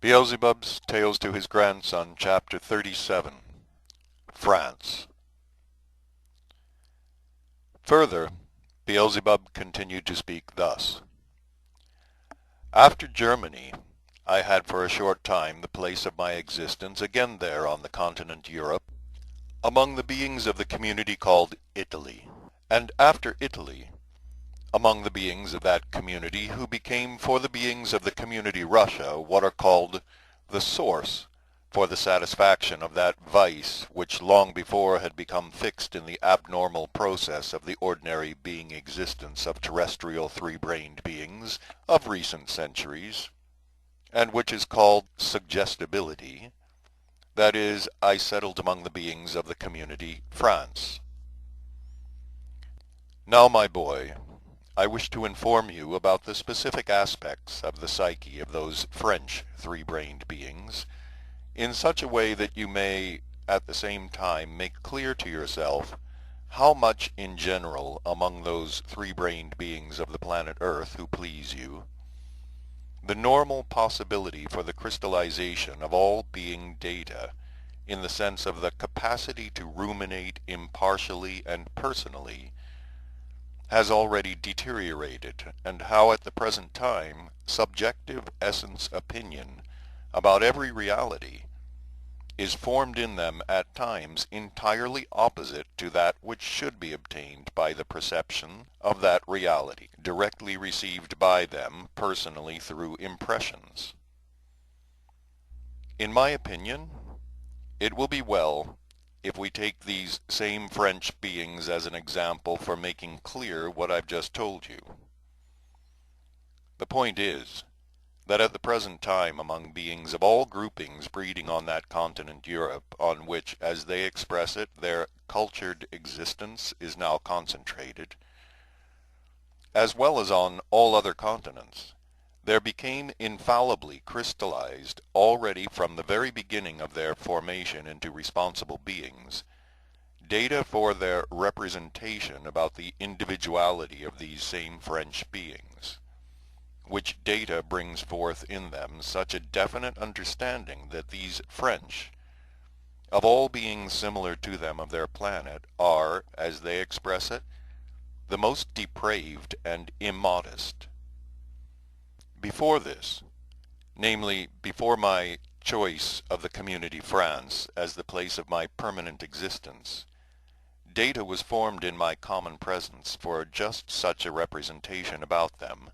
Beelzebub's Tales to His Grandson, Chapter 37. France. Further, Beelzebub continued to speak thus. After Germany, I had for a short time the place of my existence again there on the continent Europe, among the beings of the community called Italy, and after Italy, among the beings of that community who became for the beings of the community Russia what are called the source for the satisfaction of that vice which long before had become fixed in the abnormal process of the ordinary being existence of terrestrial three-brained beings of recent centuries, and which is called suggestibility. That is, I settled among the beings of the community France. Now, my boy, I wish to inform you about the specific aspects of the psyche of those French three-brained beings, in such a way that you may, at the same time, make clear to yourself how much in general among those three-brained beings of the planet Earth who please you, the normal possibility for the crystallization of all being data, in the sense of the capacity to ruminate impartially and personally, has already deteriorated, and how at the present time subjective essence opinion about every reality is formed in them at times entirely opposite to that which should be obtained by the perception of that reality, directly received by them personally through impressions. In my opinion, it will be well if we take these same French beings as an example for making clear what I've just told you. The point is that at the present time among beings of all groupings breeding on that continent Europe, on which, as they express it, their cultured existence is now concentrated, as well as on all other continents, there became infallibly crystallized already from the very beginning of their formation into responsible beings, data for their representation about the individuality of these same French beings, which data brings forth in them such a definite understanding that these French, of all beings similar to them of their planet, are, as they express it, the most depraved and immodest. Before this, namely before my choice of the community France as the place of my permanent existence, data was formed in my common presence for just such a representation about them,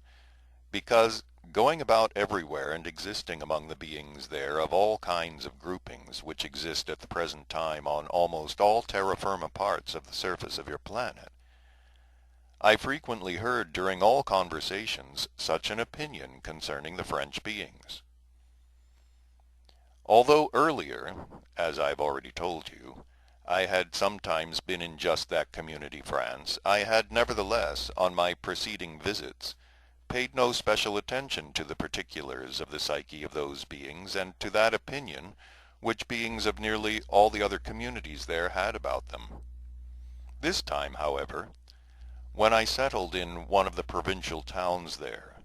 because going about everywhere and existing among the beings there of all kinds of groupings which exist at the present time on almost all terra firma parts of the surface of your planet, I frequently heard during all conversations such an opinion concerning the French beings. Although earlier, as I've already told you, I had sometimes been in just that community France, I had nevertheless, on my preceding visits, paid no special attention to the particulars of the psyche of those beings and to that opinion which beings of nearly all the other communities there had about them. This time, however, when I settled in one of the provincial towns there,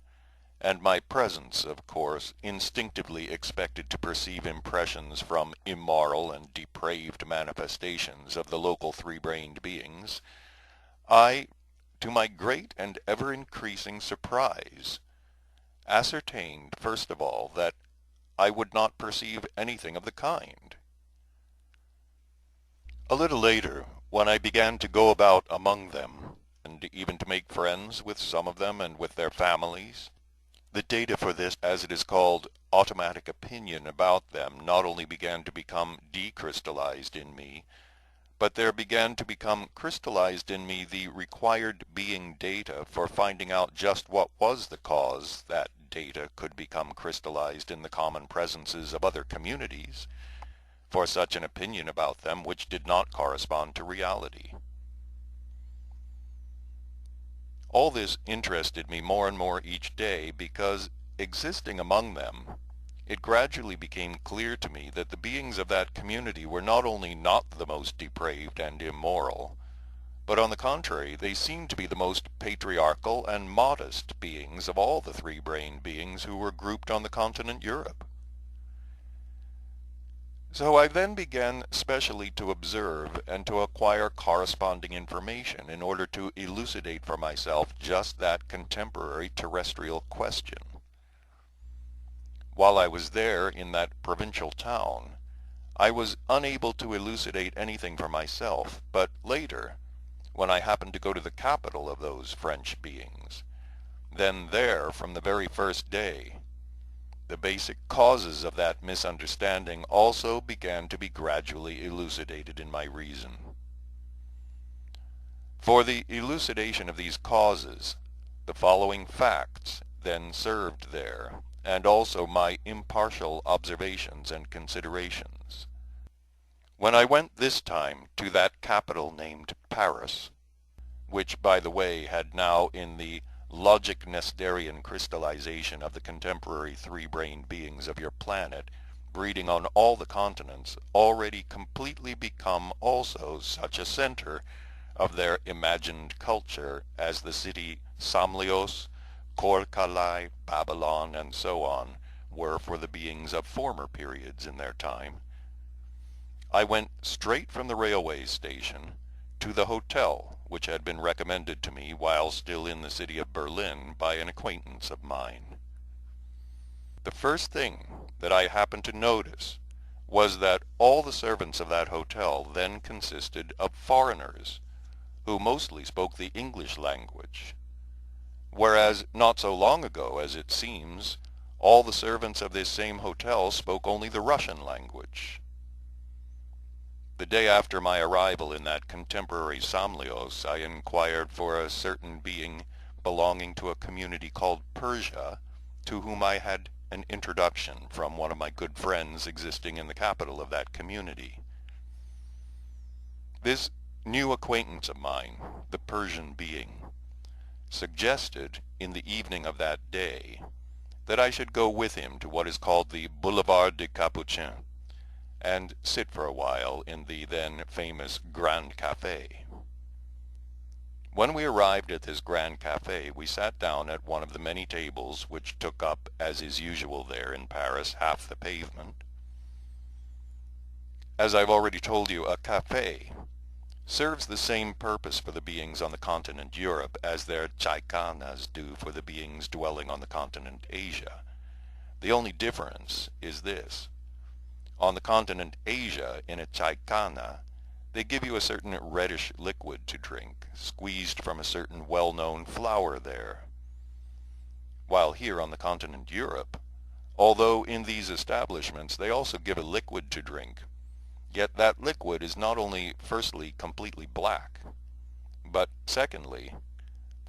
and my presence, of course, instinctively expected to perceive impressions from immoral and depraved manifestations of the local three-brained beings, I, to my great and ever-increasing surprise, ascertained, first of all, that I would not perceive anything of the kind. A little later, when I began to go about among them, and even to make friends with some of them and with their families, the data for this, as it is called, automatic opinion about them not only began to become decrystallized in me, but there began to become crystallized in me the required being data for finding out just what was the cause that data could become crystallized in the common presences of other communities for such an opinion about them which did not correspond to reality. All this interested me more and more each day because, existing among them, it gradually became clear to me that the beings of that community were not only not the most depraved and immoral, but on the contrary, they seemed to be the most patriarchal and modest beings of all the three-brained beings who were grouped on the continent Europe. So I then began specially to observe and to acquire corresponding information in order to elucidate for myself just that contemporary terrestrial question. While I was there in that provincial town, I was unable to elucidate anything for myself, but later, when I happened to go to the capital of those French beings, then there, from the very first day, the basic causes of that misunderstanding also began to be gradually elucidated in my reason. For the elucidation of these causes, the following facts then served there, and also my impartial observations and considerations. When I went this time to that capital named Paris, which, by the way, had now in the logic Nestorian crystallization of the contemporary three-brained beings of your planet, breeding on all the continents, already completely become also such a center of their imagined culture as the city Samlios, Korkalai, Babylon, and so on, were for the beings of former periods in their time. I went straight from the railway station to the hotel which had been recommended to me while still in the city of Berlin by an acquaintance of mine. The first thing that I happened to notice was that all the servants of that hotel then consisted of foreigners, who mostly spoke the English language, whereas not so long ago, as it seems, all the servants of this same hotel spoke only the Russian language. The day after my arrival in that contemporary Samlios, I inquired for a certain being belonging to a community called Persia, to whom I had an introduction from one of my good friends existing in the capital of that community. This new acquaintance of mine, the Persian being, suggested in the evening of that day that I should go with him to what is called the Boulevard des Capucins, and sit for a while in the then famous Grand Café. When we arrived at this Grand Café, we sat down at one of the many tables which took up, as is usual there in Paris, half the pavement. As I've already told you, a café serves the same purpose for the beings on the continent Europe as their chaikanas do for the beings dwelling on the continent Asia. The only difference is this. On the continent Asia, in a chaikana, they give you a certain reddish liquid to drink, squeezed from a certain well-known flower there. While here on the continent Europe, although in these establishments they also give a liquid to drink, yet that liquid is not only firstly completely black, but secondly,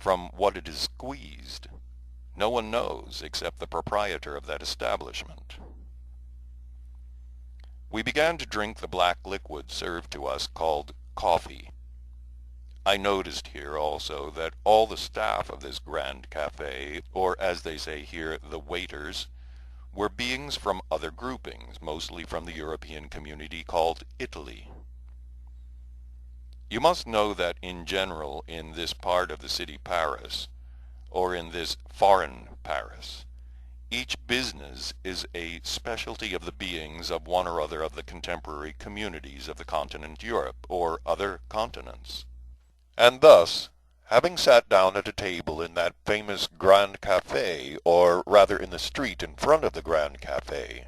from what it is squeezed, no one knows except the proprietor of that establishment. We began to drink the black liquid served to us called coffee. I noticed here also that all the staff of this Grand Café, or as they say here, the waiters, were beings from other groupings, mostly from the European community called Italy. You must know that in general in this part of the city Paris, or in this foreign Paris, each business is a specialty of the beings of one or other of the contemporary communities of the continent Europe, or other continents. And thus, having sat down at a table in that famous Grand Café, or rather in the street in front of the Grand Café,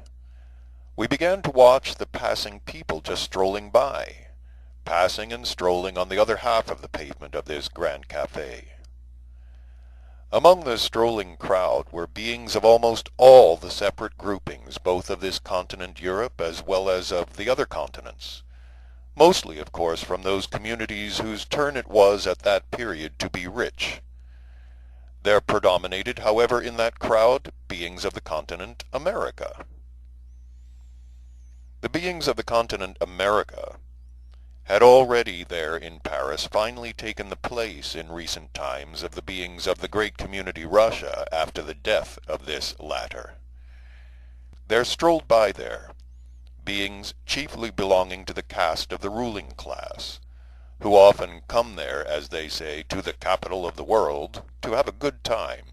we began to watch the passing people just strolling by, passing and strolling on the other half of the pavement of this Grand Café. Among the strolling crowd were beings of almost all the separate groupings, both of this continent Europe as well as of the other continents, mostly, of course, from those communities whose turn it was at that period to be rich. There predominated, however, in that crowd, beings of the continent America. The beings of the continent America had already there in Paris finally taken the place in recent times of the beings of the great community Russia after the death of this latter. There strolled by there beings chiefly belonging to the caste of the ruling class, who often come there, as they say, to the capital of the world, to have a good time.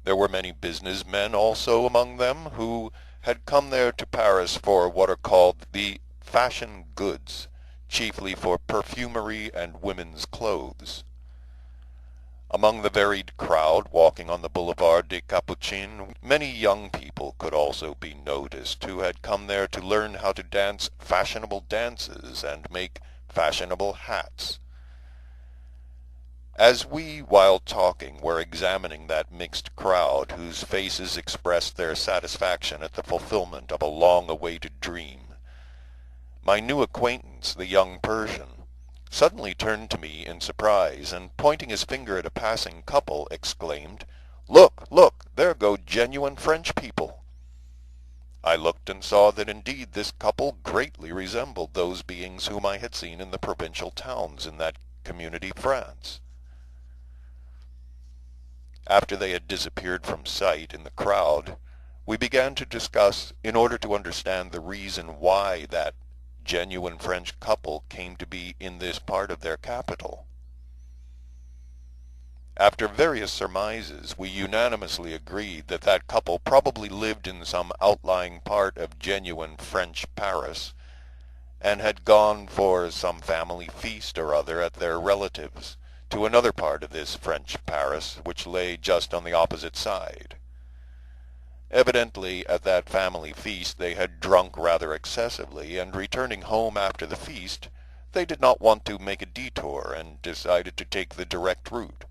There were many business men also among them, who, had come there to Paris for what are called the fashion goods, chiefly for perfumery and women's clothes. Among the varied crowd walking on the Boulevard des Capucines, many young people could also be noticed who had come there to learn how to dance fashionable dances and make fashionable hats. As we, while talking, were examining that mixed crowd whose faces expressed their satisfaction at the fulfillment of a long-awaited dream, my new acquaintance, the young Persian, suddenly turned to me in surprise, and pointing his finger at a passing couple, exclaimed, "Look, look, there go genuine French people." I looked and saw that indeed this couple greatly resembled those beings whom I had seen in the provincial towns in that community France. After they had disappeared from sight in the crowd, we began to discuss in order to understand the reason why that genuine French couple came to be in this part of their capital. After various surmises, we unanimously agreed that that couple probably lived in some outlying part of genuine French Paris, and had gone for some family feast or other at their relatives' to another part of this French Paris, which lay just on the opposite side. Evidently, at that family feast they had drunk rather excessively, and returning home after the feast, they did not want to make a detour, and decided to take the direct route.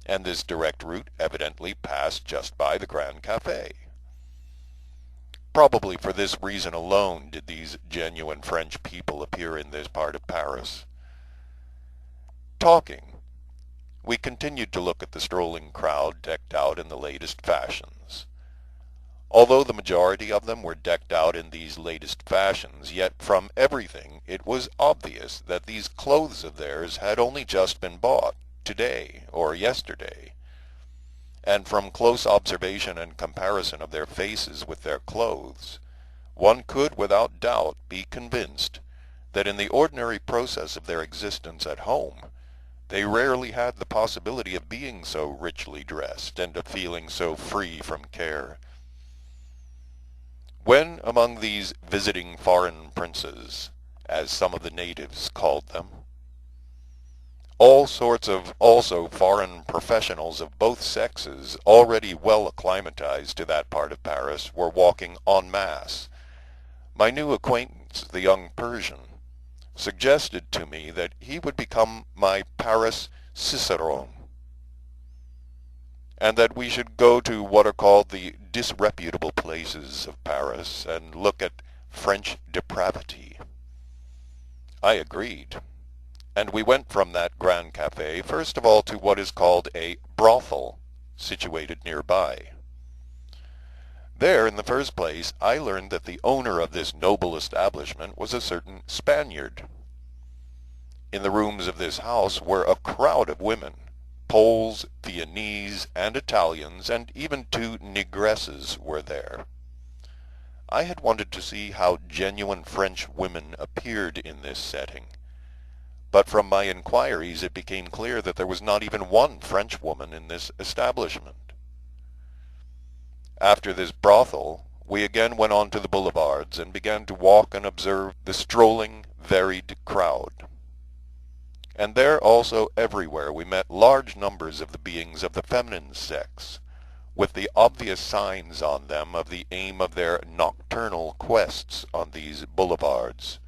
And this direct route evidently passed just by the Grand Café. Probably for this reason alone did these genuine French people appear in this part of Paris. Talking, we continued to look at the strolling crowd decked out in the latest fashions. Although the majority of them were decked out in these latest fashions, yet from everything it was obvious that these clothes of theirs had only just been bought, today or yesterday. And from close observation and comparison of their faces with their clothes, one could without doubt be convinced that in the ordinary process of their existence at home, they rarely had the possibility of being so richly dressed and of feeling so free from care. When among these visiting foreign princes, as some of the natives called them, all sorts of also foreign professionals of both sexes, already well acclimatized to that part of Paris, were walking en masse, my new acquaintance, the young Persian, suggested to me that he would become my Paris Cicero, and that we should go to what are called the disreputable places of Paris and look at French depravity. I agreed, and we went from that Grand Café first of all to what is called a brothel, situated nearby. There, in the first place, I learned that the owner of this noble establishment was a certain Spaniard. In the rooms of this house were a crowd of women, Poles, Viennese, and Italians, and even 2 negresses were there. I had wanted to see how genuine French women appeared in this setting, but from my inquiries it became clear that there was not even one French woman in this establishment. After this brothel, we again went on to the boulevards and began to walk and observe the strolling, varied crowd. And there also everywhere we met large numbers of the beings of the feminine sex, with the obvious signs on them of the aim of their nocturnal quests on these boulevards.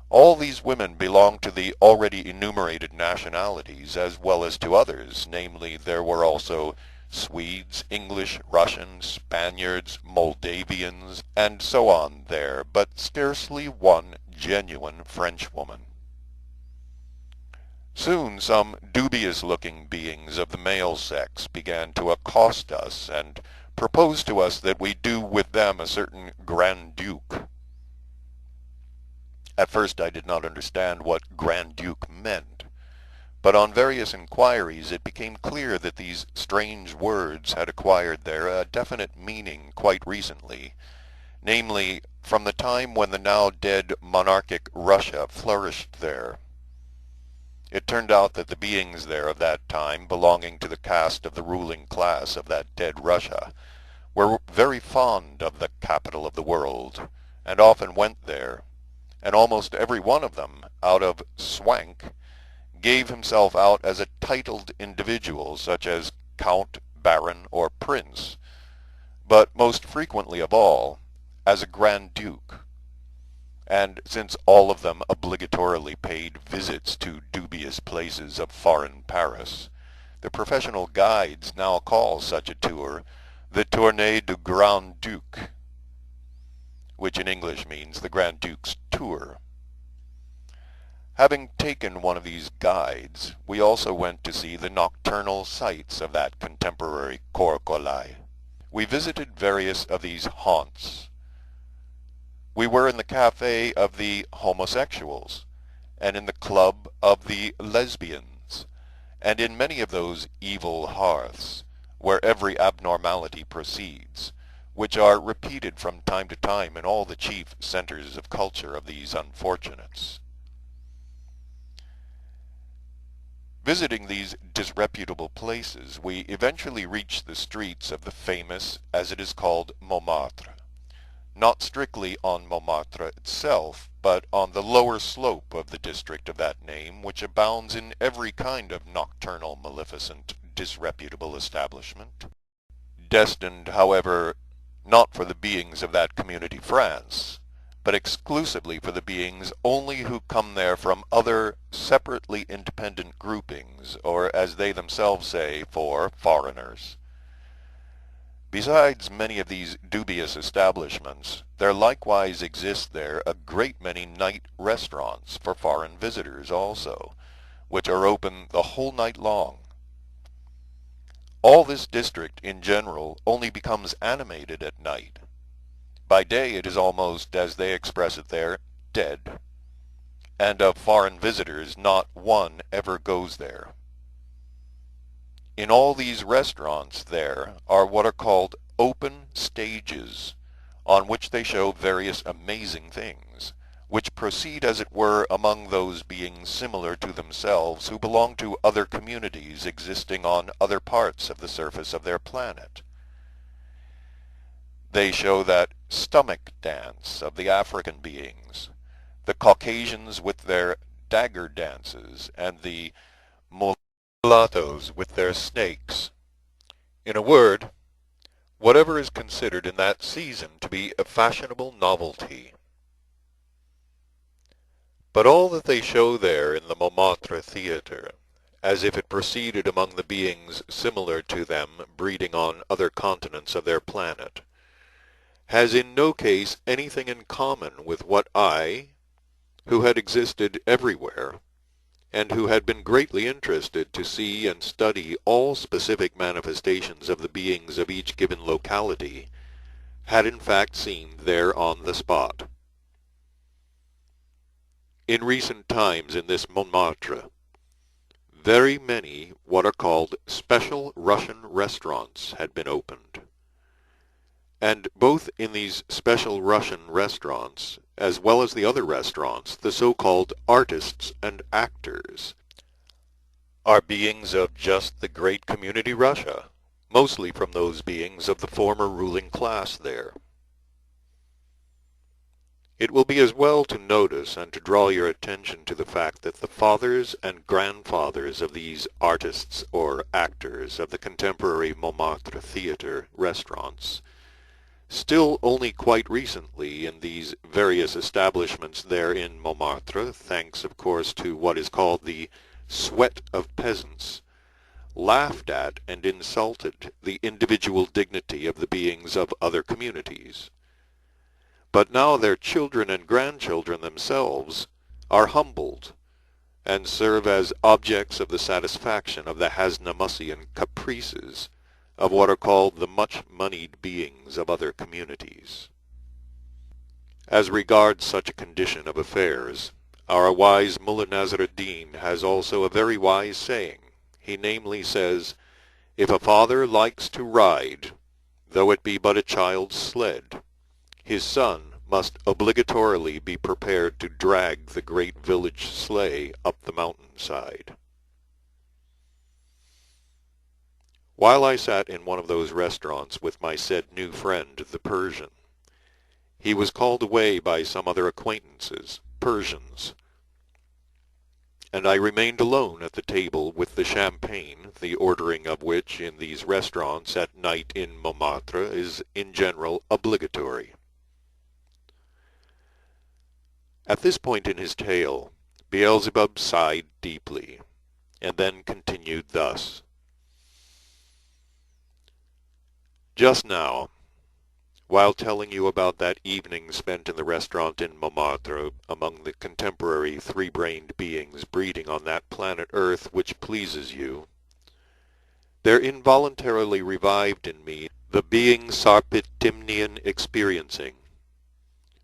All these women belonged to the already enumerated nationalities, as well as to others, namely there were also Swedes, English, Russians, Spaniards, Moldavians, and so on there, but scarcely one genuine Frenchwoman. Soon some dubious-looking beings of the male sex began to accost us and propose to us that we do with them a certain Grand Duke. At first I did not understand what Grand Duke meant, but on various inquiries it became clear that these strange words had acquired there a definite meaning quite recently, namely, from the time when the now dead monarchic Russia flourished there. It turned out that the beings there of that time, belonging to the caste of the ruling class of that dead Russia, were very fond of the capital of the world, and often went there, and almost every one of them, out of swank, gave himself out as a titled individual, such as Count, Baron, or Prince, but most frequently of all, as a Grand Duke. And since all of them obligatorily paid visits to dubious places of foreign Paris, the professional guides now call such a tour the Tournée du Grand Duc, which in English means the Grand Duke's Tour. Having taken one of these guides, we also went to see the nocturnal sights of that contemporary Corcolai. We visited various of these haunts. We were in the cafe of the homosexuals, and in the club of the lesbians, and in many of those evil hearths, where every abnormality proceeds, which are repeated from time to time in all the chief centers of culture of these unfortunates. Visiting these disreputable places, we eventually reached the streets of the famous, as it is called, Montmartre. Not strictly on Montmartre itself, but on the lower slope of the district of that name, which abounds in every kind of nocturnal, maleficent, disreputable establishment, destined, however, not for the beings of that community France, but exclusively for the beings only who come there from other separately independent groupings, or as they themselves say, for foreigners. Besides many of these dubious establishments, there likewise exist there a great many night restaurants for foreign visitors also, which are open the whole night long. All this district in general only becomes animated at night. By day it is almost, as they express it there, dead, and of foreign visitors not one ever goes there. In all these restaurants there are what are called open stages, on which they show various amazing things, which proceed as it were among those beings similar to themselves who belong to other communities existing on other parts of the surface of their planet. They show that stomach dance of the African beings, the Caucasians with their dagger dances, and the mulattoes with their snakes. In a word, whatever is considered in that season to be a fashionable novelty. But all that they show there in the Montmartre theatre, as if it proceeded among the beings similar to them breeding on other continents of their planet, has in no case anything in common with what I, who had existed everywhere, and who had been greatly interested to see and study all specific manifestations of the beings of each given locality, had in fact seen there on the spot. In recent times in this Montmartre, very many what are called special Russian restaurants had been opened. And both in these special Russian restaurants, as well as the other restaurants, the so-called artists and actors are beings of just the great community Russia, mostly from those beings of the former ruling class there. It will be as well to notice and to draw your attention to the fact that the fathers and grandfathers of these artists or actors of the contemporary Montmartre theatre restaurants still only quite recently in these various establishments there in Montmartre, thanks of course to what is called the sweat of peasants, laughed at and insulted the individual dignity of the beings of other communities. But now their children and grandchildren themselves are humbled, and serve as objects of the satisfaction of the Hasnamussian caprices of what are called the much-moneyed beings of other communities. As regards such a condition of affairs, our wise Mullah Nasr ad-Din has also a very wise saying. He namely says, "If a father likes to ride, though it be but a child's sled, his son must obligatorily be prepared to drag the great village sleigh up the mountainside." While I sat in one of those restaurants with my said new friend, the Persian, he was called away by some other acquaintances, Persians, and I remained alone at the table with the champagne, the ordering of which in these restaurants at night in Montmartre is in general obligatory. At this point in his tale, Beelzebub sighed deeply, and then continued thus. Just now, while telling you about that evening spent in the restaurant in Montmartre among the contemporary three-brained beings breeding on that planet Earth which pleases you, there involuntarily revived in me the being Sarpitimnian experiencing,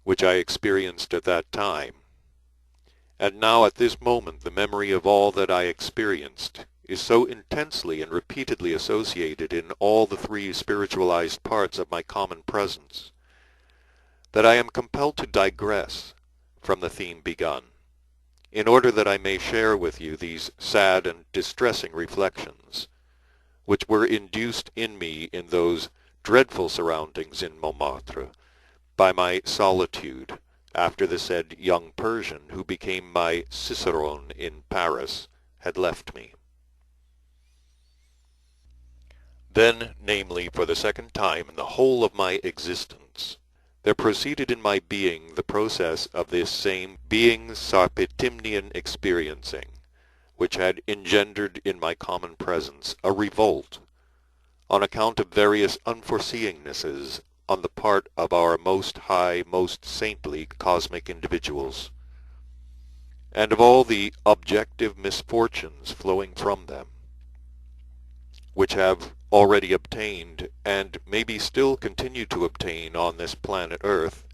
which I experienced at that time. And now at this moment the memory of all that I experienced is so intensely and repeatedly associated in all the three spiritualized parts of my common presence, that I am compelled to digress from the theme begun, in order that I may share with you these sad and distressing reflections, which were induced in me in those dreadful surroundings in Montmartre, by my solitude, after the said young Persian, who became my Cicerone in Paris, had left me. Then, namely, for the second time in the whole of my existence, there proceeded in my being the process of this same being Sarpitimnian experiencing, which had engendered in my common presence a revolt, on account of various unforeseeingnesses on the part of our most high, most saintly cosmic individuals, and of all the objective misfortunes flowing from them, which have already obtained, and maybe still continue to obtain on this planet Earth,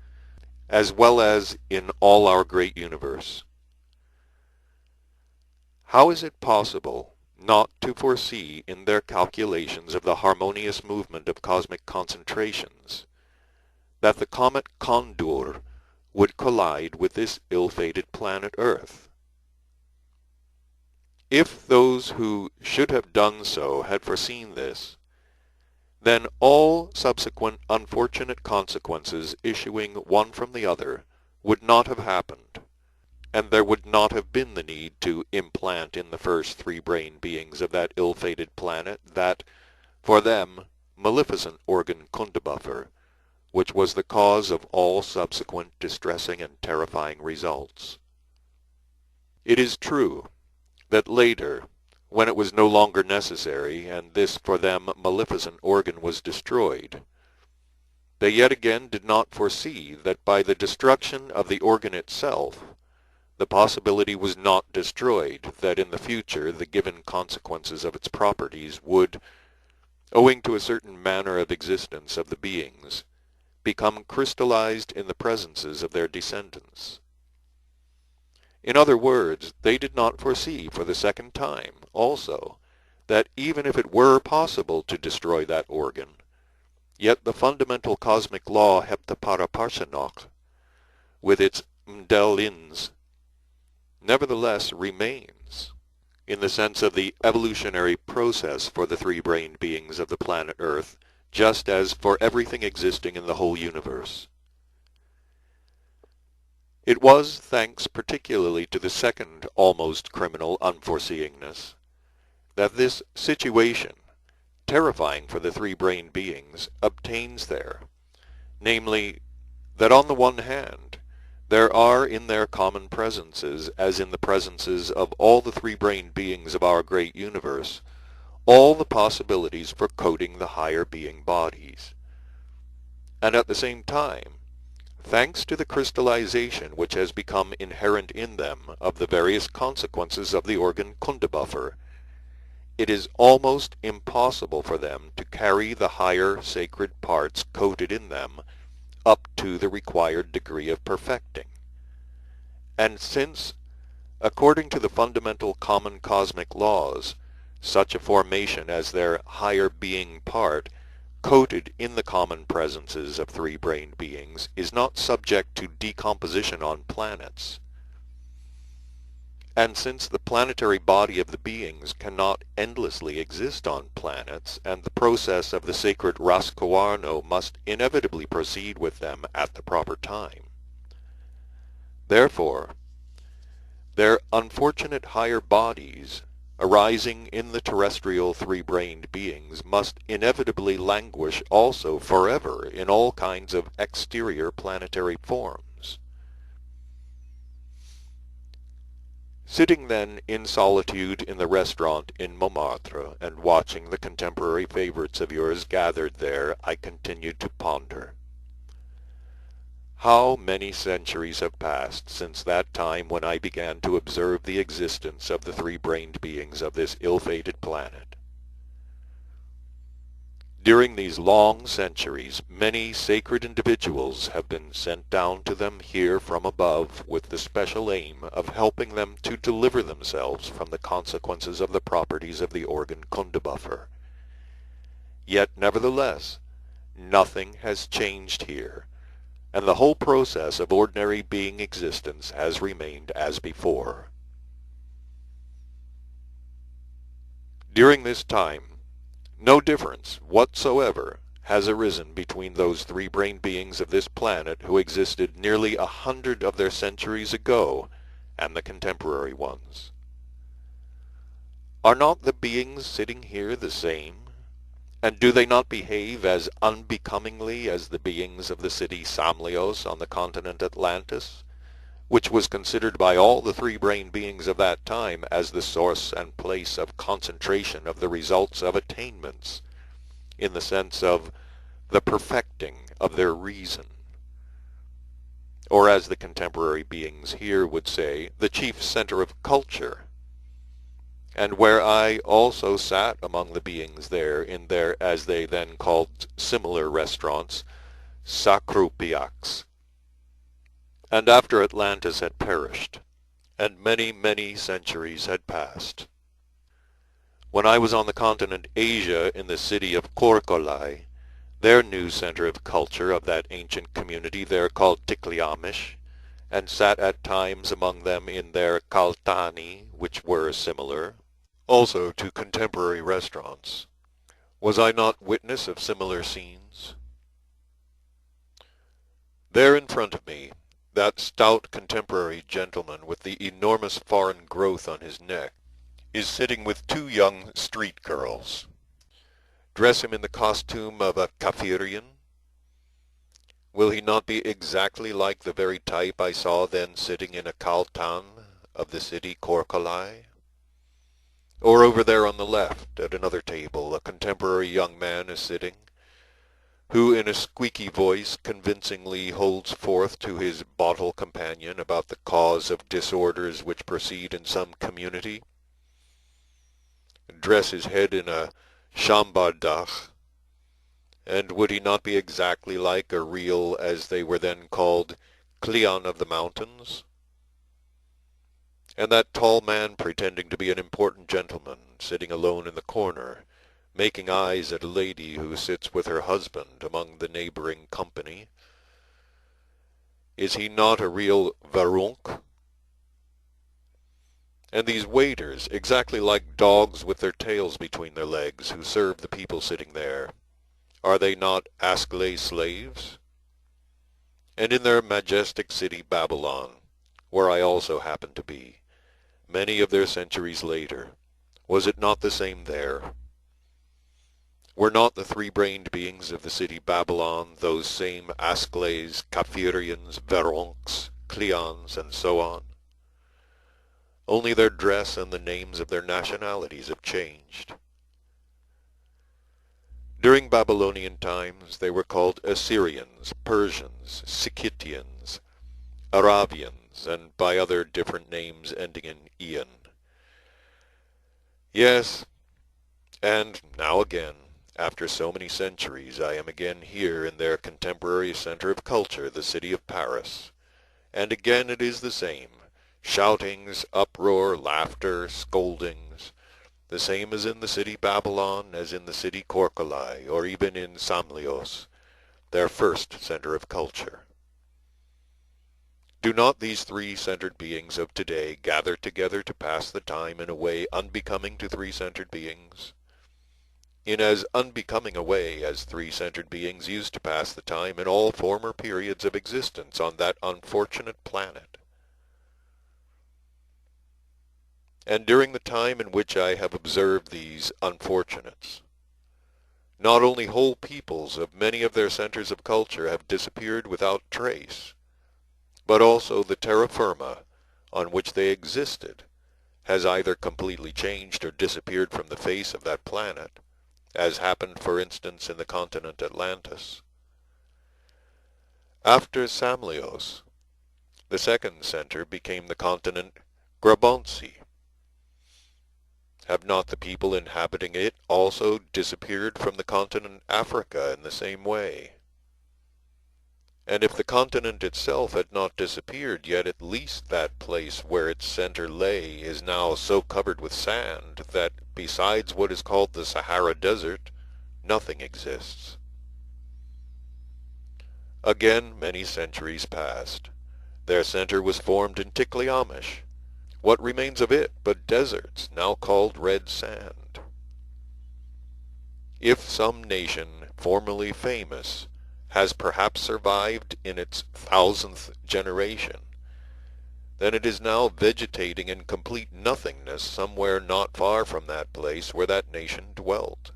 as well as in all our great universe. How is it possible not to foresee in their calculations of the harmonious movement of cosmic concentrations that the comet Condor would collide with this ill-fated planet Earth? If those who should have done so had foreseen this, then all subsequent unfortunate consequences issuing one from the other would not have happened, and there would not have been the need to implant in the first three brain beings of that ill-fated planet that, for them, maleficent organ Kundabuffer, which was the cause of all subsequent distressing and terrifying results. It is true that later, when it was no longer necessary, and this for them maleficent organ was destroyed, they yet again did not foresee that by the destruction of the organ itself, the possibility was not destroyed that in the future the given consequences of its properties would, owing to a certain manner of existence of the beings, become crystallized in the presences of their descendants. In other words, they did not foresee for the second time, also, that even if it were possible to destroy that organ, yet the fundamental cosmic law heptaparaparsenok, with its mdelins, nevertheless remains, in the sense of the evolutionary process for the three-brained beings of the planet Earth, just as for everything existing in the whole universe. It was thanks particularly to the second almost criminal unforeseeingness that this situation, terrifying for the three-brained beings, obtains there, namely, that on the one hand, there are in their common presences, as in the presences of all the three-brained beings of our great universe, all the possibilities for coating the higher being bodies. And at the same time, thanks to the crystallization which has become inherent in them of the various consequences of the organ Kundabuffer, it is almost impossible for them to carry the higher sacred parts coated in them up to the required degree of perfecting. And since, according to the fundamental common cosmic laws, such a formation as their higher being part, coated in the common presences of three-brained beings, is not subject to decomposition on planets, And since the planetary body of the beings cannot endlessly exist on planets, and the process of the sacred Rascoarno must inevitably proceed with them at the proper time, therefore, their unfortunate higher bodies, arising in the terrestrial three-brained beings, must inevitably languish also forever in all kinds of exterior planetary forms. Sitting then in solitude in the restaurant in Montmartre, and watching the contemporary favorites of yours gathered there, I continued to ponder. How many centuries have passed since that time when I began to observe the existence of the three-brained beings of this ill-fated planet? During these long centuries, many sacred individuals have been sent down to them here from above with the special aim of helping them to deliver themselves from the consequences of the properties of the organ Kundabuffer. Yet, nevertheless, nothing has changed here, and the whole process of ordinary being existence has remained as before. During this time, no difference whatsoever has arisen between those three-brained beings of this planet who existed nearly 100 of their centuries ago and the contemporary ones. Are not the beings sitting here the same? And do they not behave as unbecomingly as the beings of the city Samlios on the continent Atlantis, which was considered by all the three-brained beings of that time as the source and place of concentration of the results of attainments, in the sense of the perfecting of their reason? Or as the contemporary beings here would say, the chief center of culture, and where I also sat among the beings there in their, as they then called similar restaurants, sacrupiacs. And after Atlantis had perished, and many, many centuries had passed, when I was on the continent Asia in the city of Korkolai, their new center of culture of that ancient community there called Tikliamish, and sat at times among them in their Kaltani, which were similar, also to contemporary restaurants, was I not witness of similar scenes? There in front of me, that stout contemporary gentleman with the enormous foreign growth on his neck is sitting with two young street girls. Dress him in the costume of a Kafirian? Will he not be exactly like the very type I saw then sitting in a Kaltan of the city Korkolai? Or over there on the left, at another table, a contemporary young man is sitting, who in a squeaky voice convincingly holds forth to his bottle companion about the cause of disorders which proceed in some community, dress his head in a shambardach, and would he not be exactly like a real, as they were then called, Cleon of the mountains? And that tall man pretending to be an important gentleman, sitting alone in the corner, making eyes at a lady who sits with her husband among the neighboring company, is he not a real Varunk? And these waiters, exactly like dogs with their tails between their legs, who serve the people sitting there, are they not Ascalay slaves? And in their majestic city Babylon, where I also happen to be, many of their centuries later, was it not the same there? Were not the three-brained beings of the city Babylon those same Ascalays, Kafirians, Verunks, Cleons, and so on? Only their dress and the names of their nationalities have changed. During Babylonian times they were called Assyrians, Persians, Sicytians, Arabians, and by other different names ending in ian. Yes, and now again, after so many centuries, I am again here in their contemporary center of culture, the city of Paris, and again it is the same, shoutings, uproar, laughter, scoldings, the same as in the city Babylon, as in the city Korkolai, or even in Samlios, their first center of culture. Do not these three-centered beings of today gather together to pass the time in a way unbecoming to three-centered beings? In as unbecoming a way as three-centered beings used to pass the time in all former periods of existence on that unfortunate planet. And during the time in which I have observed these unfortunates, not only whole peoples of many of their centers of culture have disappeared without trace, but also the terra firma on which they existed has either completely changed or disappeared from the face of that planet, as happened, for instance, in the continent Atlantis. After Samlios, the second center became the continent Grabonsi. Have not the people inhabiting it also disappeared from the continent Africa in the same way? And if the continent itself had not disappeared, yet at least that place where its center lay is now so covered with sand that, besides what is called the Sahara Desert, nothing exists. Again, many centuries passed. Their center was formed in Tikliamish. What remains of it but deserts, now called red sand? If some nation, formerly famous, has perhaps survived in its 1000th generation, then it is now vegetating in complete nothingness somewhere not far from that place where that nation dwelt.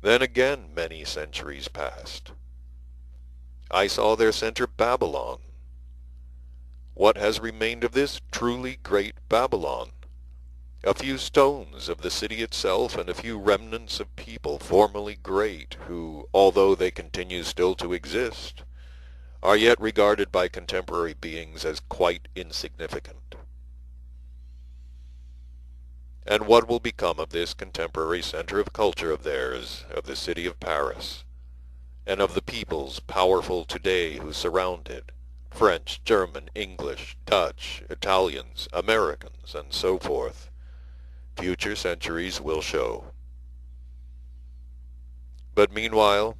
Then again many centuries passed. I saw their center Babylon. What has remained of this truly great Babylon? A few stones of the city itself and a few remnants of people formerly great who, although they continue still to exist, are yet regarded by contemporary beings as quite insignificant. And what will become of this contemporary center of culture of theirs, of the city of Paris, and of the peoples powerful today who surround it, French, German, English, Dutch, Italians, Americans, and so forth? Future centuries will show. But meanwhile,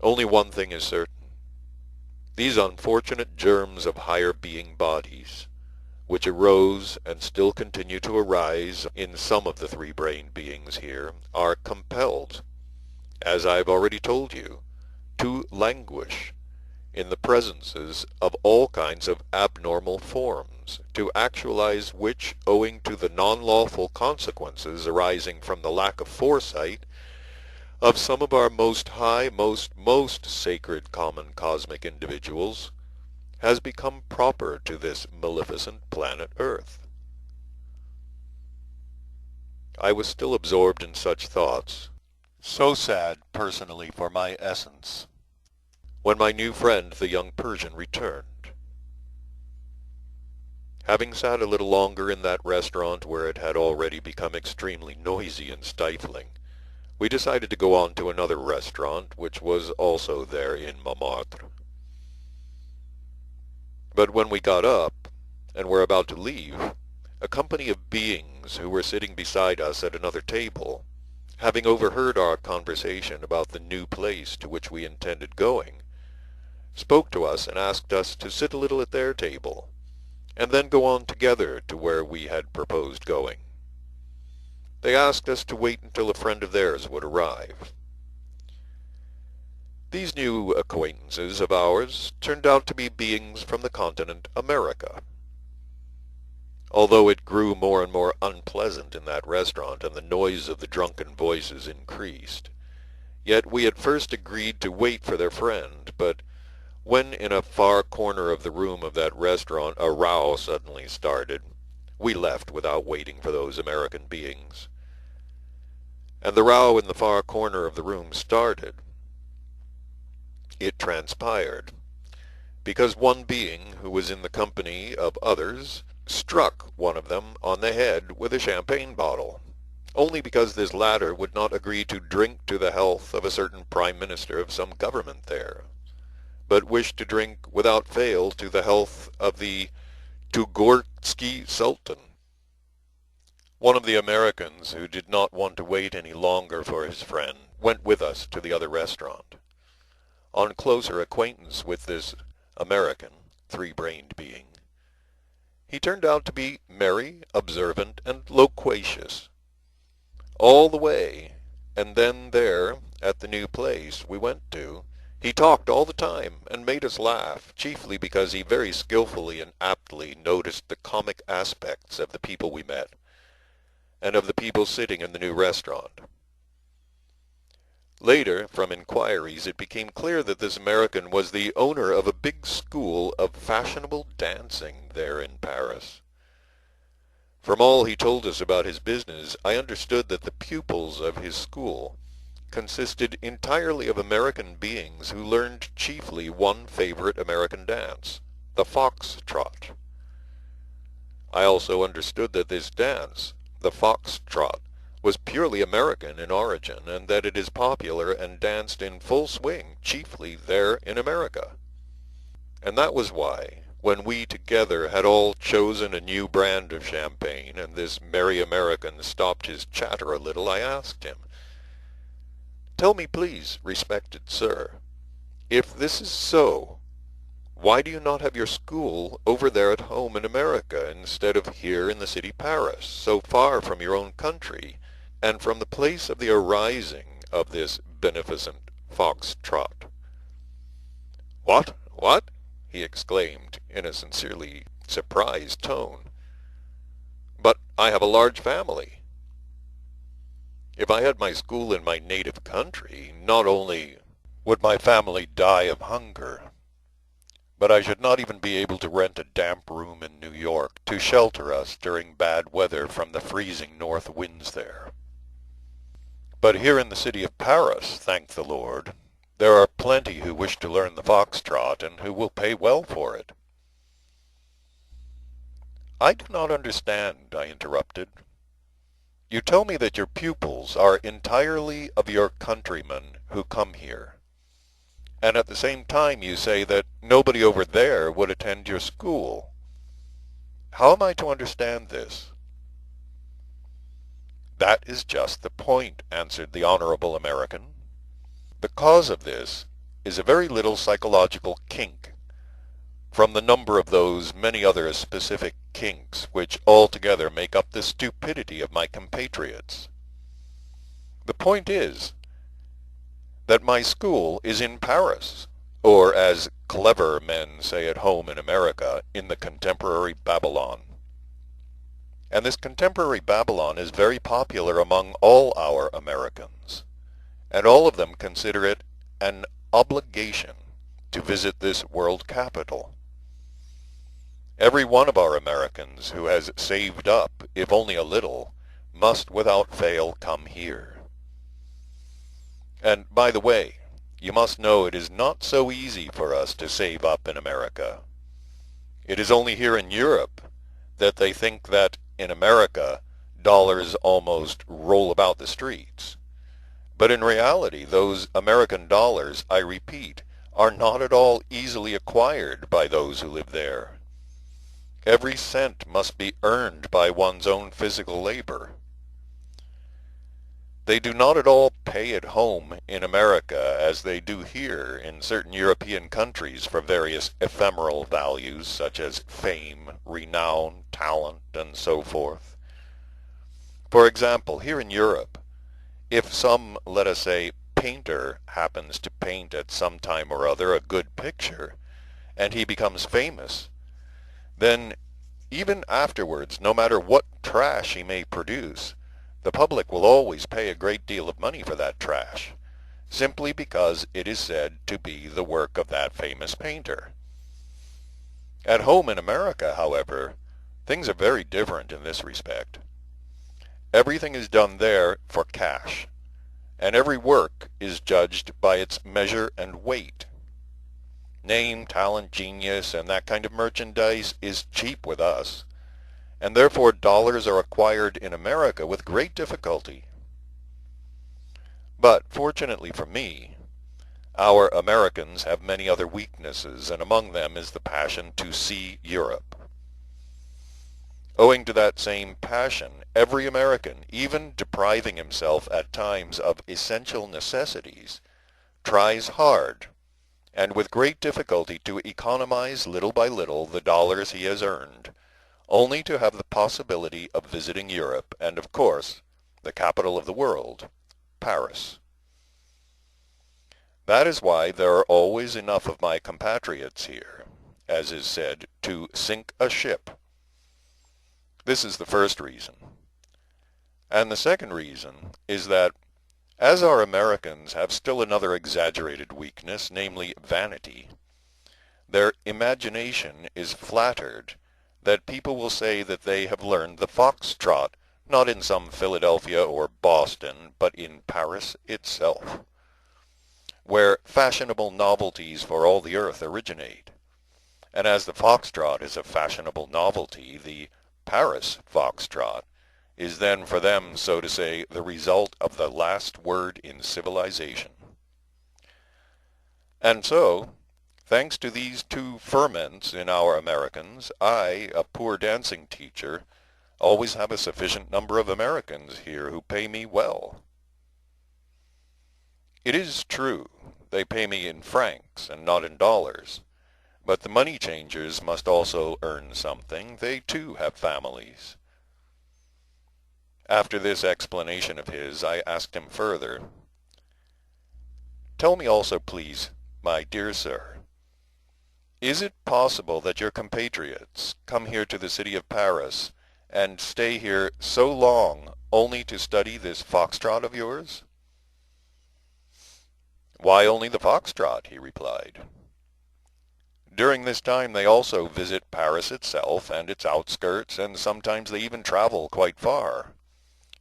only one thing is certain. These unfortunate germs of higher being bodies, which arose and still continue to arise in some of the three-brained beings here, are compelled, as I have already told you, to languish in the presences of all kinds of abnormal forms, to actualize which, owing to the non-lawful consequences arising from the lack of foresight of some of our most high, most sacred common cosmic individuals, has become proper to this maleficent planet Earth. I was still absorbed in such thoughts, So sad, personally, for my essence, when my new friend, the young Persian, returned. Having sat a little longer in that restaurant where it had already become extremely noisy and stifling, we decided to go on to another restaurant, which was also there in Montmartre. But when we got up, and were about to leave, a company of beings who were sitting beside us at another table, having overheard our conversation about the new place to which we intended going, spoke to us and asked us to sit a little at their table, and then go on together to where we had proposed going. They asked us to wait until a friend of theirs would arrive. These new acquaintances of ours turned out to be beings from the continent America. Although it grew more and more unpleasant in that restaurant and the noise of the drunken voices increased, yet we at first agreed to wait for their friend, but when in a far corner of the room of that restaurant a row suddenly started, we left without waiting for those American beings. And the row in the far corner of the room started, it transpired, because one being who was in the company of others struck one of them on the head with a champagne bottle, only because this latter would not agree to drink to the health of a certain prime minister of some government there, but wished to drink without fail to the health of the Tugurtsky Sultan. One of the Americans, who did not want to wait any longer for his friend, went with us to the other restaurant. On closer acquaintance with this American, three-brained being. He turned out to be merry, observant, and loquacious. All the way, and then there, at the new place we went to, he talked all the time and made us laugh, chiefly because he very skillfully and aptly noticed the comic aspects of the people we met, and of the people sitting in the new restaurant. Later, from inquiries, it became clear that this American was the owner of a big school of fashionable dancing there in Paris. From all he told us about his business, I understood that the pupils of his school consisted entirely of American beings who learned chiefly one favorite American dance, the foxtrot. I also understood that this dance, the foxtrot, was purely American in origin, and that it is popular and danced in full swing chiefly there in America. And that was why, when we together had all chosen a new brand of champagne, and this merry American stopped his chatter a little, I asked him, "Tell me, please, respected sir, if this is so, why do you not have your school over there at home in America instead of here in the city Paris, so far from your own country, and from the place of the arising of this beneficent fox-trot?" "What? What?" he exclaimed in a sincerely surprised tone. "But I have a large family. If I had my school in my native country, not only would my family die of hunger, but I should not even be able to rent a damp room in New York to shelter us during bad weather from the freezing north winds there. But here in the city of Paris, thank the Lord, there are plenty who wish to learn the foxtrot, and who will pay well for it." "I do not understand," I interrupted. "You tell me that your pupils are entirely of your countrymen who come here, and at the same time you say that nobody over there would attend your school. How am I to understand this?" "That is just the point," answered the honorable American. "The cause of this is a very little psychological kink, from the number of those many other specific kinks which altogether make up the stupidity of my compatriots. The point is that my school is in Paris, or as clever men say at home in America, in the contemporary Babylon. And this contemporary Babylon is very popular among all our Americans, and all of them consider it an obligation to visit this world capital. Every one of our Americans who has saved up, if only a little, must without fail come here. And, by the way, you must know it is not so easy for us to save up in America. It is only here in Europe that they think that in America dollars almost roll about the streets. But in reality, those American dollars, I repeat, are not at all easily acquired by those who live there. Every cent must be earned by one's own physical labor. They do not at all pay at home in America as they do here in certain European countries for various ephemeral values such as fame, renown, talent, and so forth. For example, here in Europe, if some, let us say, painter happens to paint at some time or other a good picture, and he becomes famous, then even afterwards, no matter what trash he may produce, the public will always pay a great deal of money for that trash, simply because it is said to be the work of that famous painter. At home in America, however, things are very different in this respect. Everything is done there for cash, and every work is judged by its measure and weight. Name, talent, genius, and that kind of merchandise is cheap with us, and therefore dollars are acquired in America with great difficulty. But, fortunately for me, our Americans have many other weaknesses, and among them is the passion to see Europe. Owing to that same passion, every American, even depriving himself at times of essential necessities, tries hard, and with great difficulty to economize little by little the dollars he has earned, only to have the possibility of visiting Europe and, of course, the capital of the world, Paris. That is why there are always enough of my compatriots here, as is said, to sink a ship. This is the first reason. And the second reason is that, as our Americans have still another exaggerated weakness, namely vanity, their imagination is flattered that people will say that they have learned the foxtrot not in some Philadelphia or Boston, but in Paris itself, where fashionable novelties for all the earth originate. And as the foxtrot is a fashionable novelty, the Paris foxtrot is then for them, so to say, the result of the last word in civilization. And so, thanks to these two ferments in our Americans, I, a poor dancing teacher, always have a sufficient number of Americans here who pay me well. It is true, they pay me in francs and not in dollars, but the money changers must also earn something. They too have families. After this explanation of his, I asked him further, "Tell me also, please, my dear sir, is it possible that your compatriots come here to the city of Paris and stay here so long only to study this foxtrot of yours?" "Why only the foxtrot?" he replied. "During this time they also visit Paris itself and its outskirts, and sometimes they even travel quite far.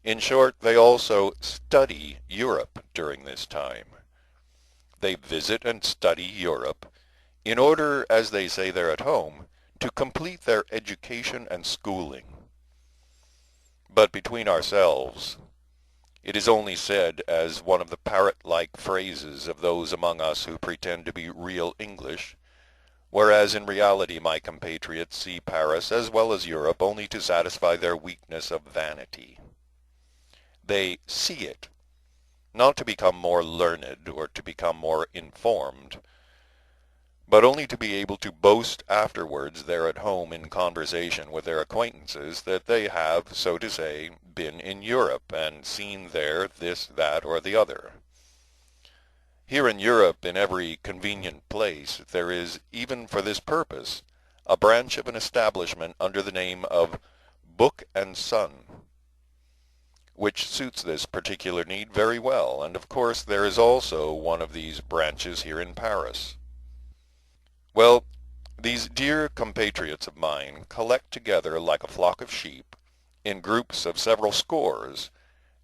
In short, they also study Europe during this time. They visit and study Europe in order, as they say there at home, to complete their education and schooling. But between ourselves, it is only said as one of the parrot-like phrases of those among us who pretend to be real English, whereas in reality my compatriots see Paris as well as Europe only to satisfy their weakness of vanity. They see it, not to become more learned or to become more informed, but only to be able to boast afterwards there at home in conversation with their acquaintances that they have, so to say, been in Europe and seen there this, that, or the other. Here in Europe, in every convenient place, there is, even for this purpose, a branch of an establishment under the name of Book and Son, which suits this particular need very well, and of course there is also one of these branches here in Paris. Well, these dear compatriots of mine collect together like a flock of sheep, in groups of several scores,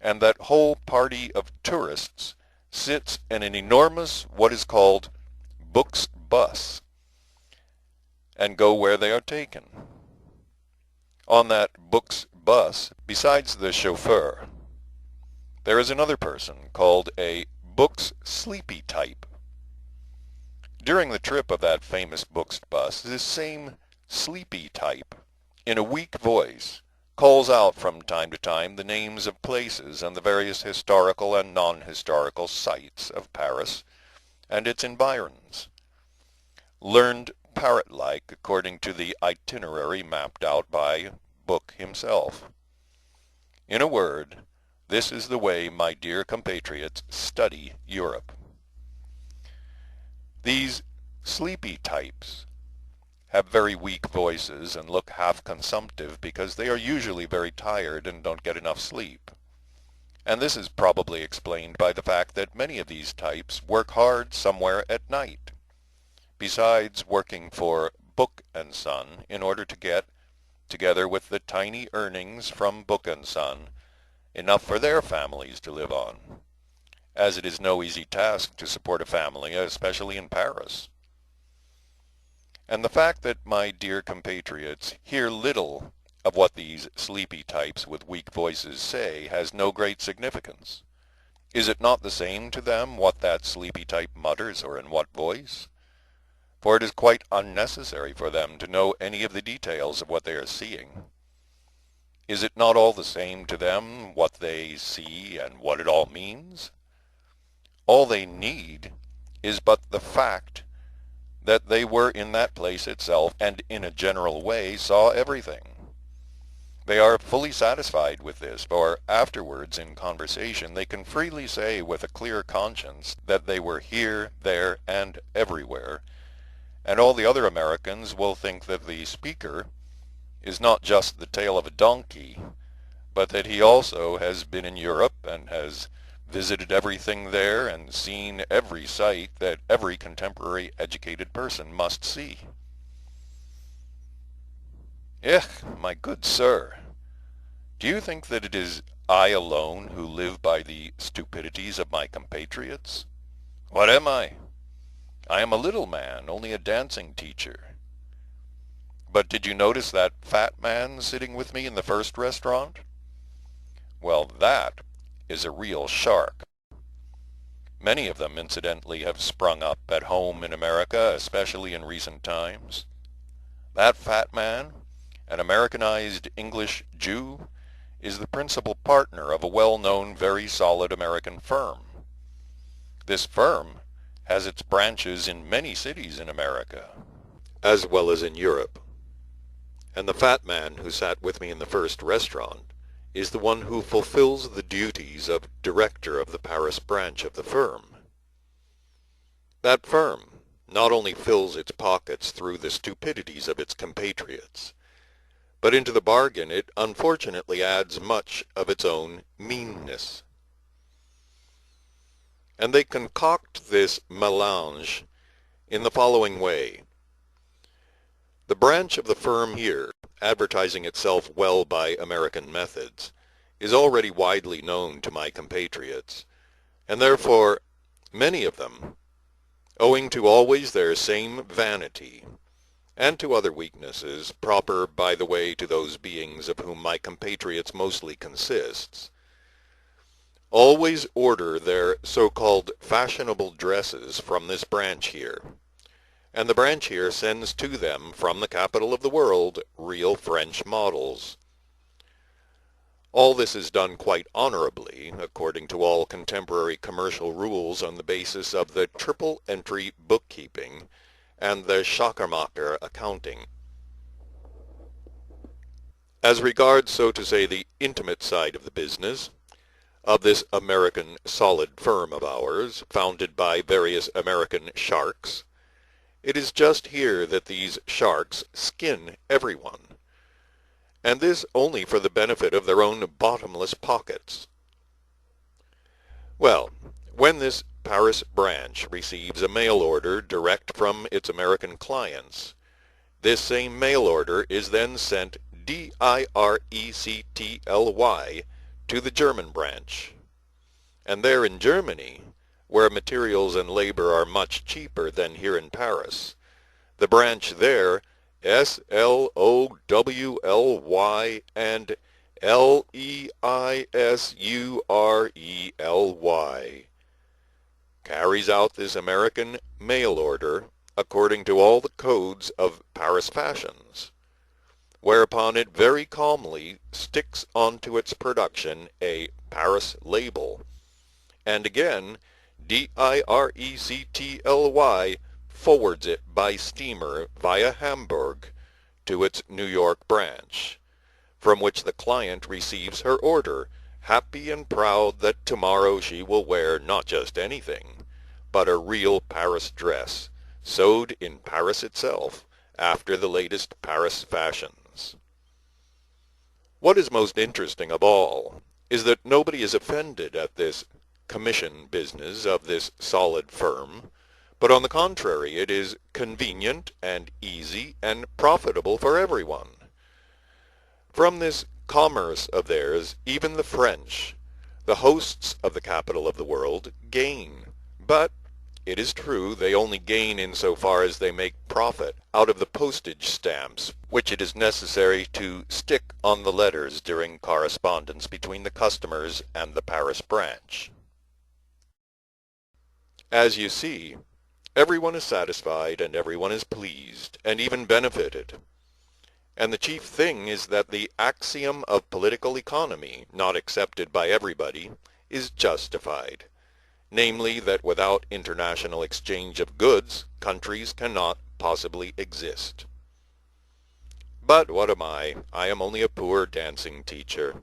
and that whole party of tourists sits in an enormous, what is called, Book's bus, and go where they are taken. On that Book's bus, besides the chauffeur, there is another person called a Book's sleepy type. During the trip of that famous Book's bus, this same sleepy type, in a weak voice, calls out from time to time the names of places and the various historical and non-historical sites of Paris and its environs, learned parrot-like according to the itinerary mapped out by Book himself. In a word, this is the way my dear compatriots study Europe. These sleepy types have very weak voices and look half consumptive because they are usually very tired and don't get enough sleep. And this is probably explained by the fact that many of these types work hard somewhere at night, besides working for Book and Son in order to get, together with the tiny earnings from Book and Son, enough for their families to live on, as it is no easy task to support a family, especially in Paris. And the fact that my dear compatriots hear little of what these sleepy types with weak voices say has no great significance. Is it not the same to them what that sleepy type mutters or in what voice? For it is quite unnecessary for them to know any of the details of what they are seeing. Is it not all the same to them what they see and what it all means? All they need is but the fact that they were in that place itself and in a general way saw everything. They are fully satisfied with this, for afterwards in conversation they can freely say with a clear conscience that they were here, there, and everywhere, and all the other Americans will think that the speaker is not just the tail of a donkey, but that he also has been in Europe and has visited everything there and seen every sight that every contemporary educated person must see. My good sir, do you think that it is I alone who live by the stupidities of my compatriots? What am I? I am a little man, only a dancing teacher. But did you notice that fat man sitting with me in the first restaurant? Well, that is a real shark. Many of them, incidentally, have sprung up at home in America, especially in recent times. That fat man, an Americanized English Jew, is the principal partner of a well-known, very solid American firm. This firm has its branches in many cities in America, as well as in Europe. And the fat man who sat with me in the first restaurant is the one who fulfills the duties of director of the Paris branch of the firm. That firm not only fills its pockets through the stupidities of its compatriots, but into the bargain it unfortunately adds much of its own meanness. And they concoct this mélange in the following way. The branch of the firm here, advertising itself well by American methods, is already widely known to my compatriots, and therefore many of them, owing to always their same vanity, and to other weaknesses, proper, by the way, to those beings of whom my compatriots mostly consists, always order their so-called fashionable dresses from this branch here, and the branch here sends to them from the capital of the world real French models. All this is done quite honorably, according to all contemporary commercial rules, on the basis of the triple entry bookkeeping and the Schackermacher accounting. As regards, so to say, the intimate side of the business, of this American solid firm of ours, founded by various American sharks, it is just here that these sharks skin everyone, and this only for the benefit of their own bottomless pockets. Well, when this Paris branch receives a mail order direct from its American clients, this same mail order is then sent directly to the German branch. And there in Germany, where materials and labor are much cheaper than here in Paris, the branch there, SLOWLY and LEISURELY, carries out this American mail order according to all the codes of Paris fashions, whereupon it very calmly sticks onto its production a Paris label, and again DIRECTLY forwards it by steamer via Hamburg to its New York branch, from which the client receives her order, happy and proud that tomorrow she will wear not just anything, but a real Paris dress, sewed in Paris itself, after the latest Paris fashions. What is most interesting of all is that nobody is offended at this commission business of this solid firm, but on the contrary, it is convenient and easy and profitable for everyone. From this commerce of theirs, even the French, the hosts of the capital of the world, gain. But it is true they only gain in so far as they make profit out of the postage stamps which it is necessary to stick on the letters during correspondence between the customers and the Paris branch. As you see, everyone is satisfied and everyone is pleased, and even benefited. And the chief thing is that the axiom of political economy, not accepted by everybody, is justified, namely that without international exchange of goods, countries cannot possibly exist. But what am I? I am only a poor dancing teacher.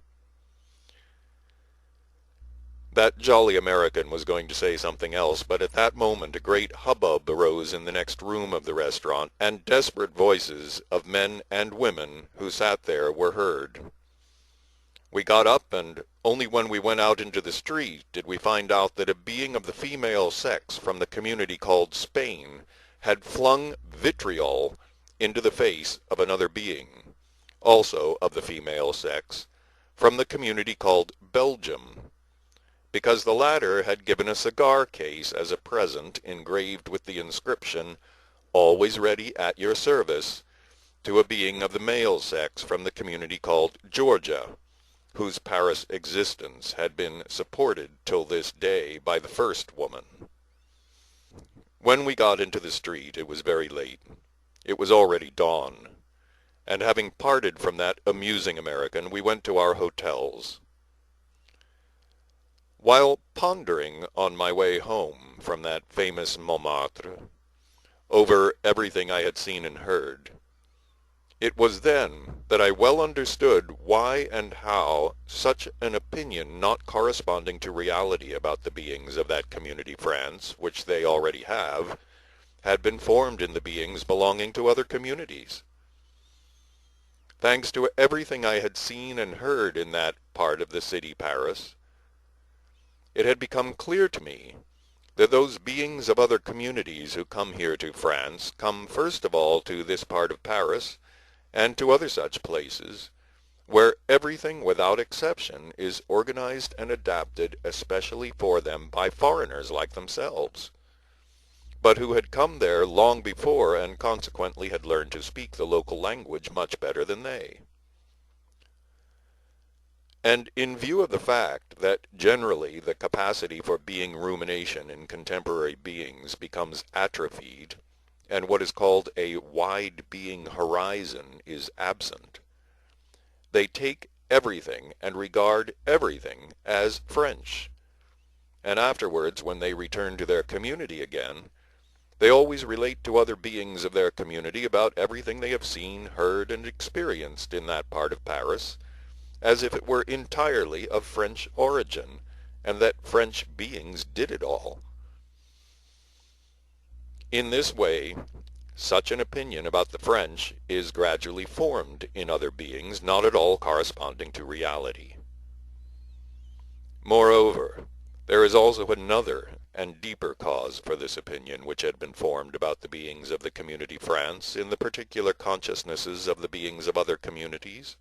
That jolly American was going to say something else, but at that moment a great hubbub arose in the next room of the restaurant, and desperate voices of men and women who sat there were heard. We got up, and only when we went out into the street did we find out that a being of the female sex from the community called Spain had flung vitriol into the face of another being, also of the female sex, from the community called Belgium, because the latter had given a cigar case as a present engraved with the inscription, "Always ready at your service," to a being of the male sex from the community called Georgia, whose Paris existence had been supported till this day by the first woman. When we got into the street it was very late. It was already dawn, and having parted from that amusing American, we went to our hotels. While pondering on my way home from that famous Montmartre, over everything I had seen and heard, it was then that I well understood why and how such an opinion not corresponding to reality about the beings of that community France, which they already have, had been formed in the beings belonging to other communities. Thanks to everything I had seen and heard in that part of the city Paris, it had become clear to me that those beings of other communities who come here to France come first of all to this part of Paris, and to other such places, where everything without exception is organized and adapted especially for them by foreigners like themselves, but who had come there long before and consequently had learned to speak the local language much better than they. And in view of the fact that generally the capacity for being rumination in contemporary beings becomes atrophied, and what is called a wide being horizon is absent, they take everything and regard everything as French, and afterwards, when they return to their community again, they always relate to other beings of their community about everything they have seen, heard, and experienced in that part of Paris, as if it were entirely of French origin, and that French beings did it all. In this way, such an opinion about the French is gradually formed in other beings not at all corresponding to reality. Moreover, there is also another and deeper cause for this opinion which had been formed about the beings of the community France in the particular consciousnesses of the beings of other communities.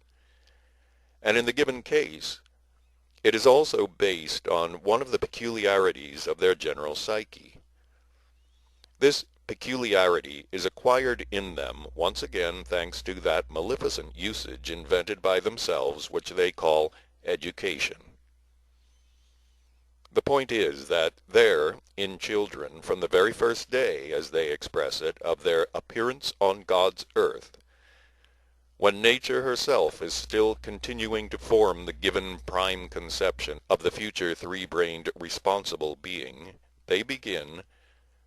And in the given case, it is also based on one of the peculiarities of their general psyche. This peculiarity is acquired in them, once again thanks to that maleficent usage invented by themselves which they call education. The point is that there, in children, from the very first day, as they express it, of their appearance on God's earth, when nature herself is still continuing to form the given prime conception of the future three-brained responsible being, they begin,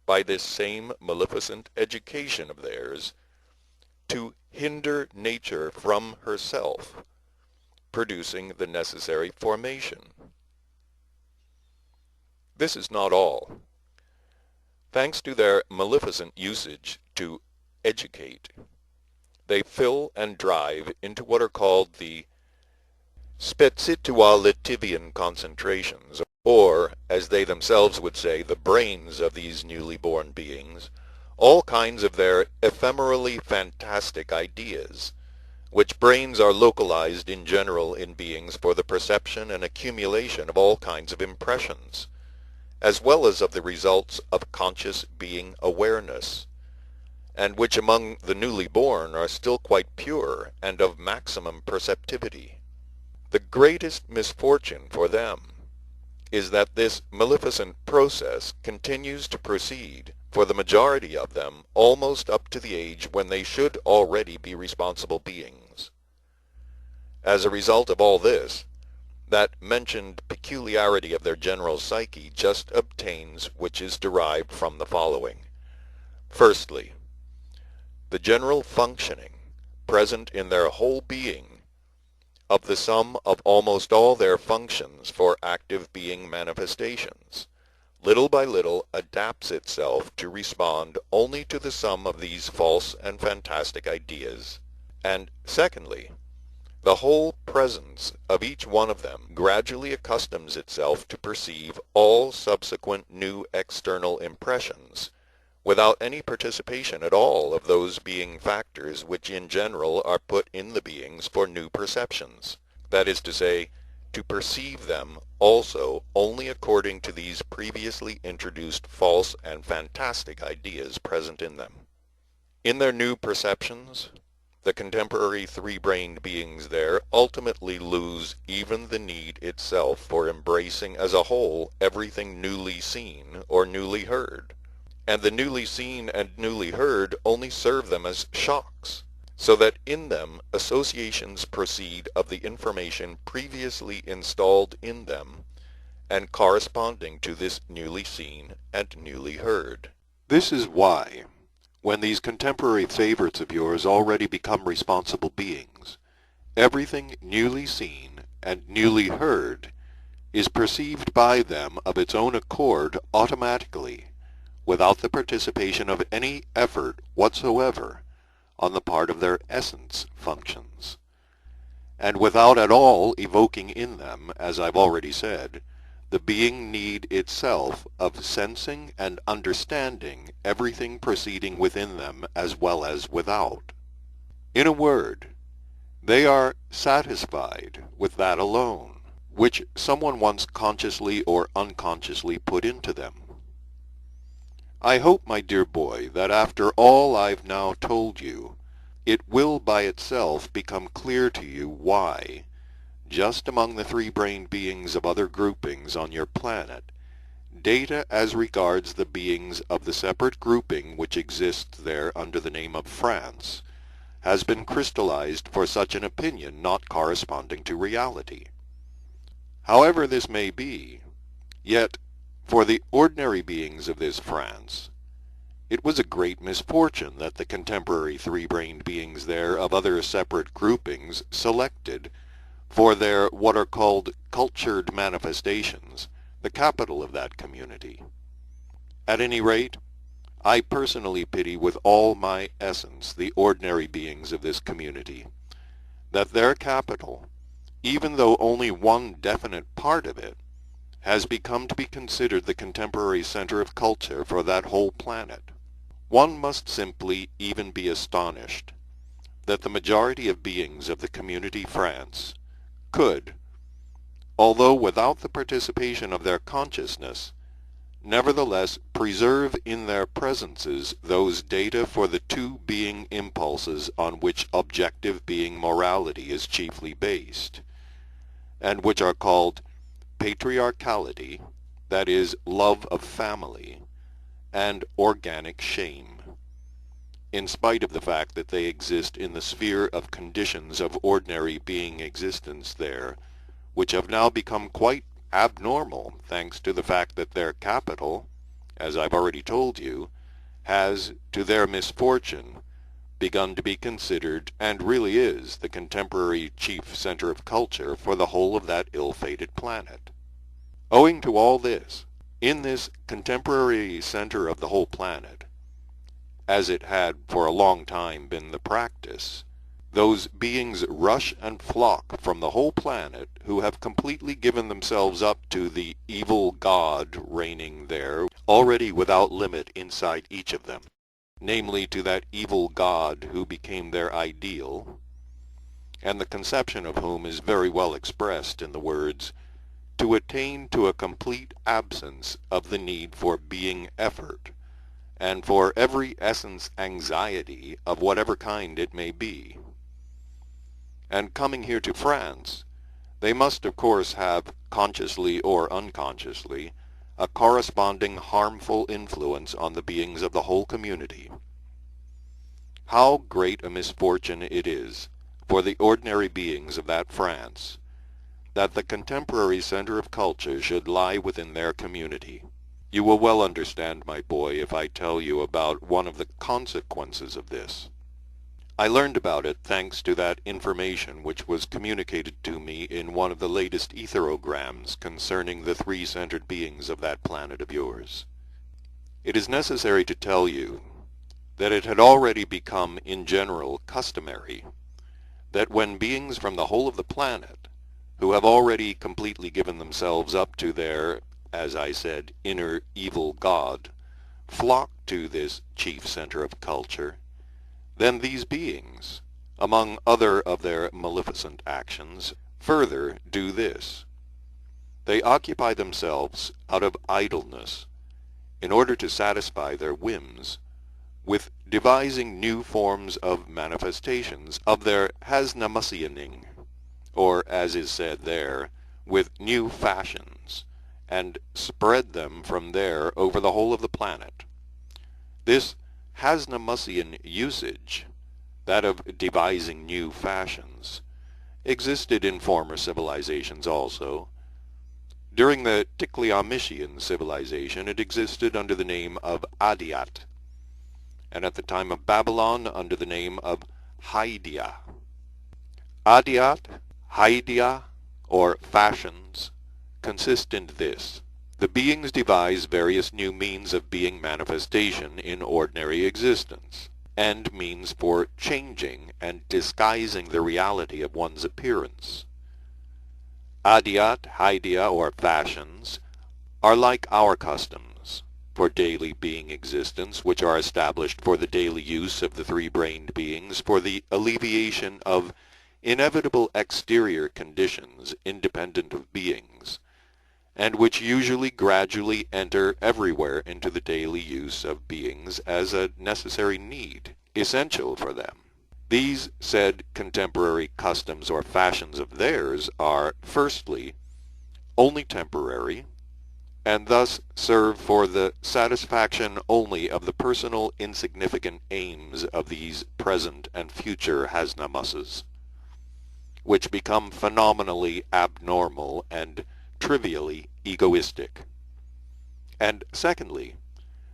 by this same maleficent education of theirs, to hinder nature from herself, producing the necessary formation. This is not all. Thanks to their maleficent usage to educate, they fill and drive into what are called the spezitualitivian concentrations, or, as they themselves would say, the brains of these newly born beings, all kinds of their ephemerally fantastic ideas, which brains are localized in general in beings for the perception and accumulation of all kinds of impressions, as well as of the results of conscious being awareness, and which among the newly born are still quite pure and of maximum perceptivity. The greatest misfortune for them is that this maleficent process continues to proceed, for the majority of them, almost up to the age when they should already be responsible beings. As a result of all this, that mentioned peculiarity of their general psyche just obtains which is derived from the following. Firstly, the general functioning present in their whole being of the sum of almost all their functions for active being manifestations, little by little adapts itself to respond only to the sum of these false and fantastic ideas. And secondly, the whole presence of each one of them gradually accustoms itself to perceive all subsequent new external impressions, without any participation at all of those being factors which in general are put in the beings for new perceptions, that is to say, to perceive them also only according to these previously introduced false and fantastic ideas present in them. In their new perceptions, the contemporary three-brained beings there ultimately lose even the need itself for embracing as a whole everything newly seen or newly heard, and the newly seen and newly heard only serve them as shocks, so that in them associations proceed of the information previously installed in them and corresponding to this newly seen and newly heard. This is why, when these contemporary favorites of yours already become responsible beings, everything newly seen and newly heard is perceived by them of its own accord automatically, without the participation of any effort whatsoever on the part of their essence functions, and without at all evoking in them, as I've already said, the being need itself of sensing and understanding everything proceeding within them as well as without. In a word, they are satisfied with that alone, which someone once consciously or unconsciously put into them. I hope, my dear boy, that after all I've now told you, it will by itself become clear to you why, just among the three-brained beings of other groupings on your planet, data as regards the beings of the separate grouping which exists there under the name of France has been crystallized for such an opinion not corresponding to reality. However this may be, yet for the ordinary beings of this France, it was a great misfortune that the contemporary three-brained beings there of other separate groupings selected for their what are called cultured manifestations the capital of that community. At any rate, I personally pity with all my essence the ordinary beings of this community, that their capital, even though only one definite part of it, has become to be considered the contemporary center of culture for that whole planet. One must simply even be astonished that the majority of beings of the community France could, although without the participation of their consciousness, nevertheless preserve in their presences those data for the two being impulses on which objective being morality is chiefly based, and which are called patriarchality, that is, love of family, and organic shame, in spite of the fact that they exist in the sphere of conditions of ordinary being existence there, which have now become quite abnormal thanks to the fact that their capital, as I've already told you, has, to their misfortune, begun to be considered, and really is, the contemporary chief center of culture for the whole of that ill-fated planet. Owing to all this, in this contemporary center of the whole planet, as it had for a long time been the practice, those beings rush and flock from the whole planet who have completely given themselves up to the evil God reigning there, already without limit inside each of them, namely to that evil God who became their ideal, and the conception of whom is very well expressed in the words, to attain to a complete absence of the need for being effort, and for every essence anxiety of whatever kind it may be. And coming here to France, they must of course have, consciously or unconsciously, a corresponding harmful influence on the beings of the whole community. How great a misfortune it is for the ordinary beings of that France that the contemporary center of culture should lie within their community, You will well understand, my boy, if I tell you about one of the consequences of this. I learned about it thanks to that information which was communicated to me in one of the latest etherograms concerning the three-centered beings of that planet of yours. It is necessary to tell you that it had already become in general customary that when beings from the whole of the planet, who have already completely given themselves up to their, as I said, inner evil god, flock to this chief center of culture, then these beings, among other of their maleficent actions, further do this. They occupy themselves out of idleness, in order to satisfy their whims, with devising new forms of manifestations of their hasnamusianing, or, as is said there, with new fashions, and spread them from there over the whole of the planet. This Hasnamusian usage, that of devising new fashions, existed in former civilizations also. During the Tikleamisian civilization it existed under the name of Adiat, and at the time of Babylon under the name of Haidia. Adiat, Haidia, or fashions, consist in this. The beings devise various new means of being manifestation in ordinary existence, and means for changing and disguising the reality of one's appearance. Adiat, Haidia, or fashions, are like our customs for daily being existence, which are established for the daily use of the three-brained beings for the alleviation of inevitable exterior conditions independent of beings, and which usually gradually enter everywhere into the daily use of beings as a necessary need, essential for them. These said contemporary customs or fashions of theirs are, firstly, only temporary, and thus serve for the satisfaction only of the personal insignificant aims of these present and future hasnamuses, which become phenomenally abnormal and trivially egoistic. And secondly,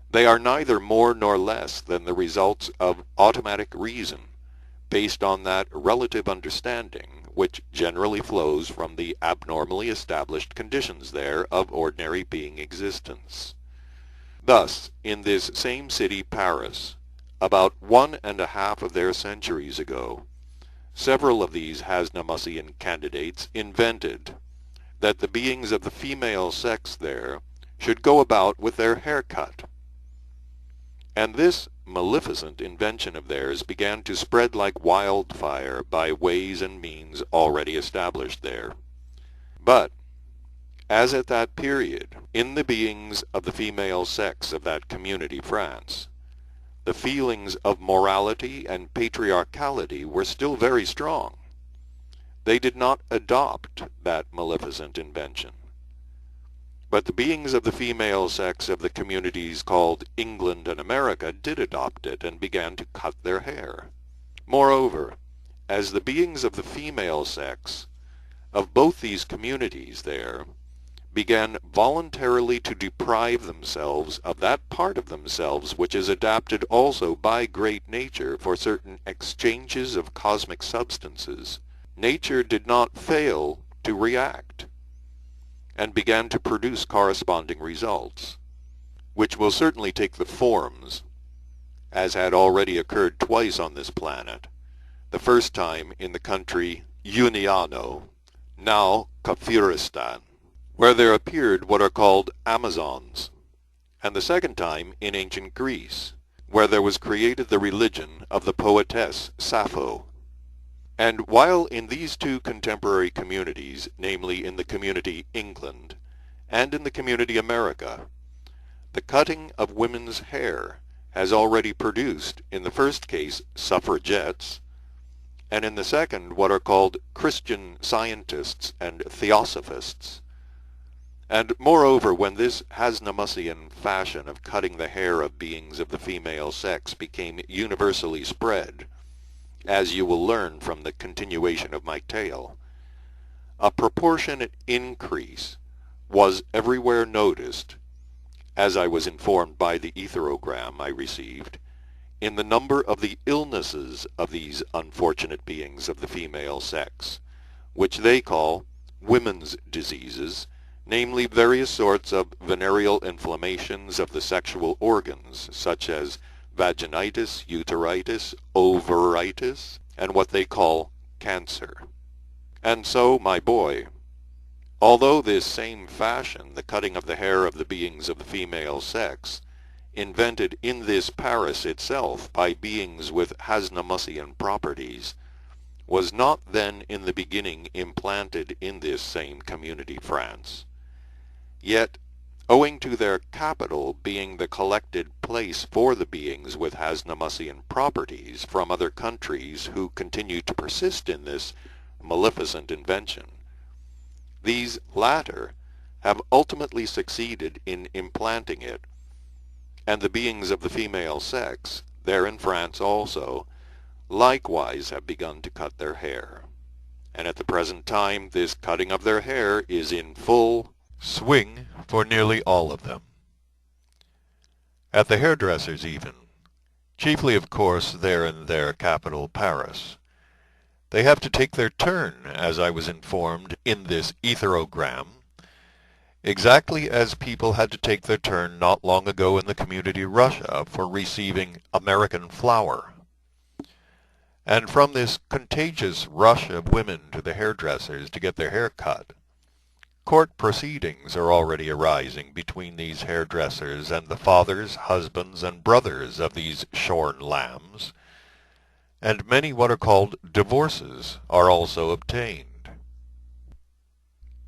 they are neither more nor less than the results of automatic reason, based on that relative understanding which generally flows from the abnormally established conditions there of ordinary being existence. Thus, in this same city, Paris, about 1.5 of their centuries ago, several of these Hasnamusian candidates invented that the beings of the female sex there should go about with their hair cut. And this maleficent invention of theirs began to spread like wildfire by ways and means already established there. But, as at that period, in the beings of the female sex of that community, France, the feelings of morality and patriarchality were still very strong. They did not adopt that maleficent invention. But the beings of the female sex of the communities called England and America did adopt it and began to cut their hair. Moreover, as the beings of the female sex of both these communities there began voluntarily to deprive themselves of that part of themselves which is adapted also by great nature for certain exchanges of cosmic substances, nature did not fail to react, and began to produce corresponding results, which will certainly take the forms, as had already occurred twice on this planet, the first time in the country Uniano, now Kafiristan, where there appeared what are called Amazons, and the second time in ancient Greece, where there was created the religion of the poetess Sappho. And while in these two contemporary communities, namely in the community England and in the community America, the cutting of women's hair has already produced, in the first case, suffragettes, and in the second what are called Christian Scientists and Theosophists. And moreover, when this Hasnamusian fashion of cutting the hair of beings of the female sex became universally spread, as you will learn from the continuation of my tale, a proportionate increase was everywhere noticed, as I was informed by the etherogram I received, in the number of the illnesses of these unfortunate beings of the female sex, which they call women's diseases, namely various sorts of venereal inflammations of the sexual organs, such as vaginitis, uteritis, ovaritis, and what they call cancer. And so, my boy, although this same fashion, the cutting of the hair of the beings of the female sex, invented in this Paris itself by beings with Hasnamussian properties, was not then in the beginning implanted in this same community France, yet, owing to their capital being the collected place for the beings with Hasnamussian properties from other countries who continue to persist in this maleficent invention, these latter have ultimately succeeded in implanting it, and the beings of the female sex, there in France also, likewise have begun to cut their hair. And at the present time this cutting of their hair is in full swing for nearly all of them. At the hairdressers even, chiefly of course there in their capital Paris, they have to take their turn, as I was informed in this etherogram, exactly as people had to take their turn not long ago in the community Russia for receiving American flour. And from this contagious rush of women to the hairdressers to get their hair cut, court proceedings are already arising between these hairdressers and the fathers, husbands, and brothers of these shorn lambs, and many what are called divorces are also obtained.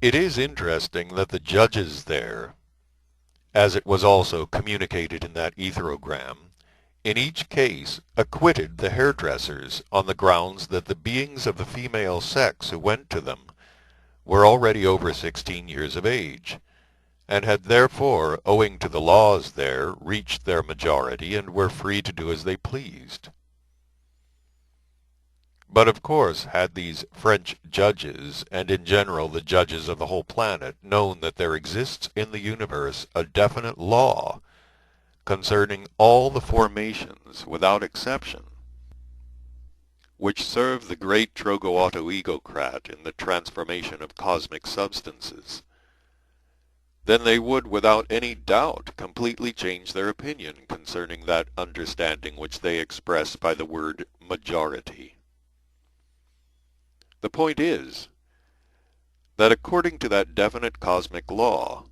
It is interesting that the judges there, as it was also communicated in that etherogram, in each case acquitted the hairdressers on the grounds that the beings of the female sex who went to them were already over 16 years of age, and had therefore, owing to the laws there, reached their majority and were free to do as they pleased. But of course, had these French judges, and in general the judges of the whole planet, known that there exists in the universe a definite law concerning all the formations, without exception, which serve the great Trogoauto-egocrat in the transformation of cosmic substances, then they would without any doubt completely change their opinion concerning that understanding which they express by the word majority. The point is that according to that definite cosmic law,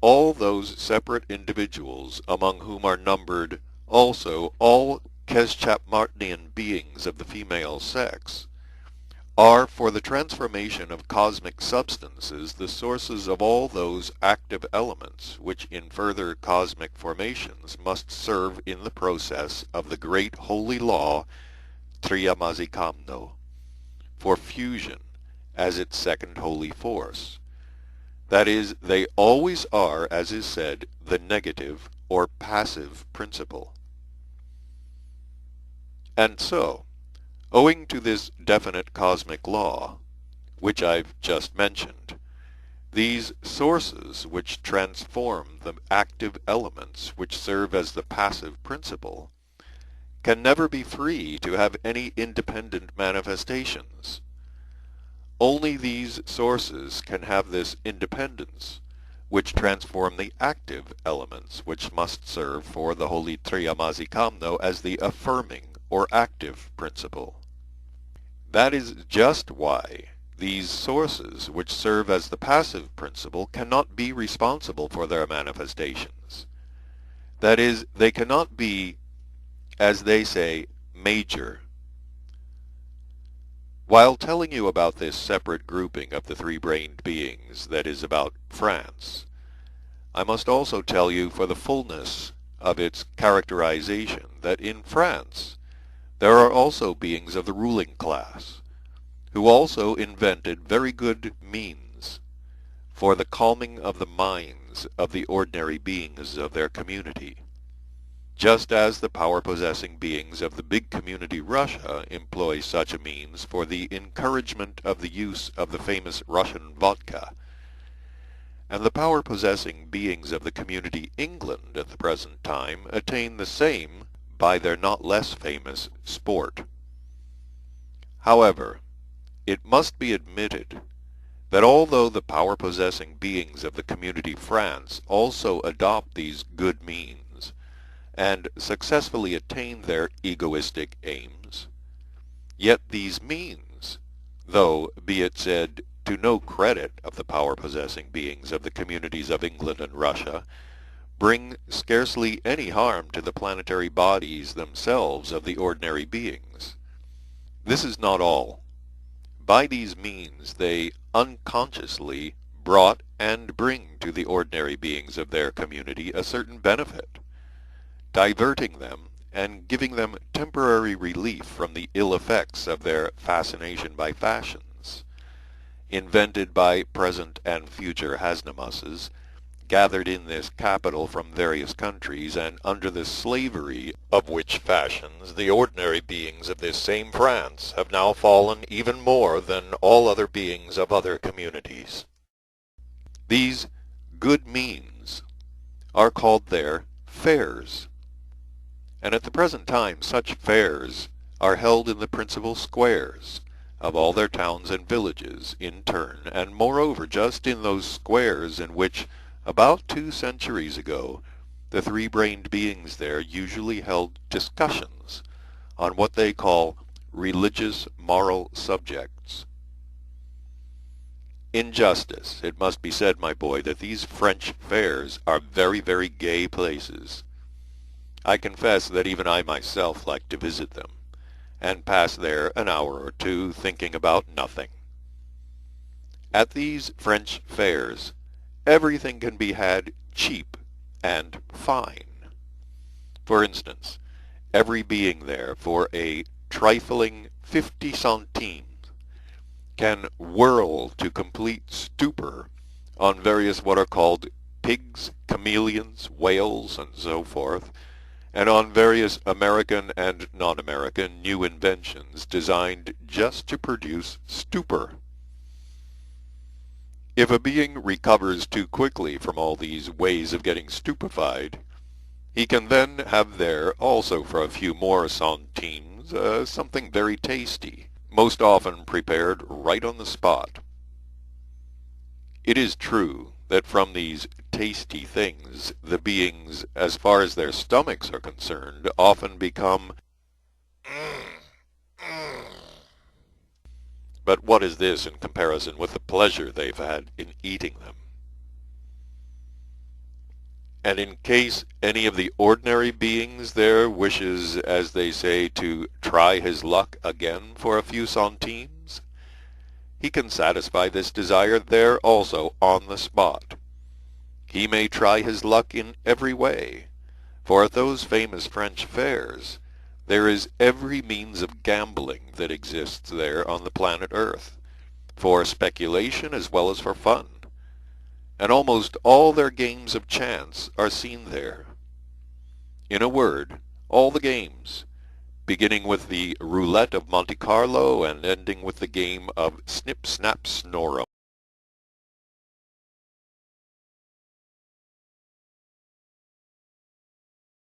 all those separate individuals, among whom are numbered also all Keschapmartnian beings of the female sex, are for the transformation of cosmic substances the sources of all those active elements which in further cosmic formations must serve in the process of the great holy law Triamazikamno, for fusion as its second holy force. That is, they always are, as is said, the negative or passive principle. And so, owing to this definite cosmic law, which I've just mentioned, these sources which transform the active elements which serve as the passive principle can never be free to have any independent manifestations. Only these sources can have this independence, which transform the active elements, which must serve for the holy Triamazikamno as the affirming or active principle. That is just why these sources, which serve as the passive principle, cannot be responsible for their manifestations. That is, they cannot be, as they say, major. While telling you about this separate grouping of the three-brained beings, that is about France, I must also tell you for the fullness of its characterization that in France there are also beings of the ruling class, who also invented very good means for the calming of the minds of the ordinary beings of their community, just as the power-possessing beings of the big community Russia employ such a means for the encouragement of the use of the famous Russian vodka, and the power-possessing beings of the community England at the present time attain the same by their not less famous sport. However, it must be admitted that although the power-possessing beings of the community France also adopt these good means and successfully attain their egoistic aims, yet these means, though, be it said, to no credit of the power-possessing beings of the communities of England and Russia, bring scarcely any harm to the planetary bodies themselves of the ordinary beings. This is not all. By these means they unconsciously brought and bring to the ordinary beings of their community a certain benefit, diverting them and giving them temporary relief from the ill effects of their fascination by fashions, invented by present and future Hasnamusses, gathered in this capital from various countries, and under the slavery of which fashions the ordinary beings of this same France have now fallen even more than all other beings of other communities. These good means are called there fairs, and at the present time such fairs are held in the principal squares of all their towns and villages in turn, and moreover just in those squares in which about 2 centuries ago the three-brained beings there usually held discussions on what they call religious moral subjects. In justice, it must be said, my boy, that these French fairs are very, very gay places. I confess that even I myself like to visit them, and pass there an hour or two thinking about nothing. At these French fairs, everything can be had cheap and fine. For instance, every being there for a trifling 50 centimes can whirl to complete stupor on various what are called pigs, chameleons, whales, and so forth, and on various American and non-American new inventions designed just to produce stupor. If a being recovers too quickly from all these ways of getting stupefied, he can then have there also for a few more centimes something very tasty, most often prepared right on the spot. It is true that from these tasty things the beings, as far as their stomachs are concerned, often become But what is this in comparison with the pleasure they've had in eating them? And in case any of the ordinary beings there wishes, as they say, to try his luck again for a few centimes, he can satisfy this desire there also on the spot. He may try his luck in every way, for at those famous French fairs there is every means of gambling that exists there on the planet Earth, for speculation as well as for fun, and almost all their games of chance are seen there. In a word, all the games, beginning with the roulette of Monte Carlo and ending with the game of Snip, Snap, Snorum.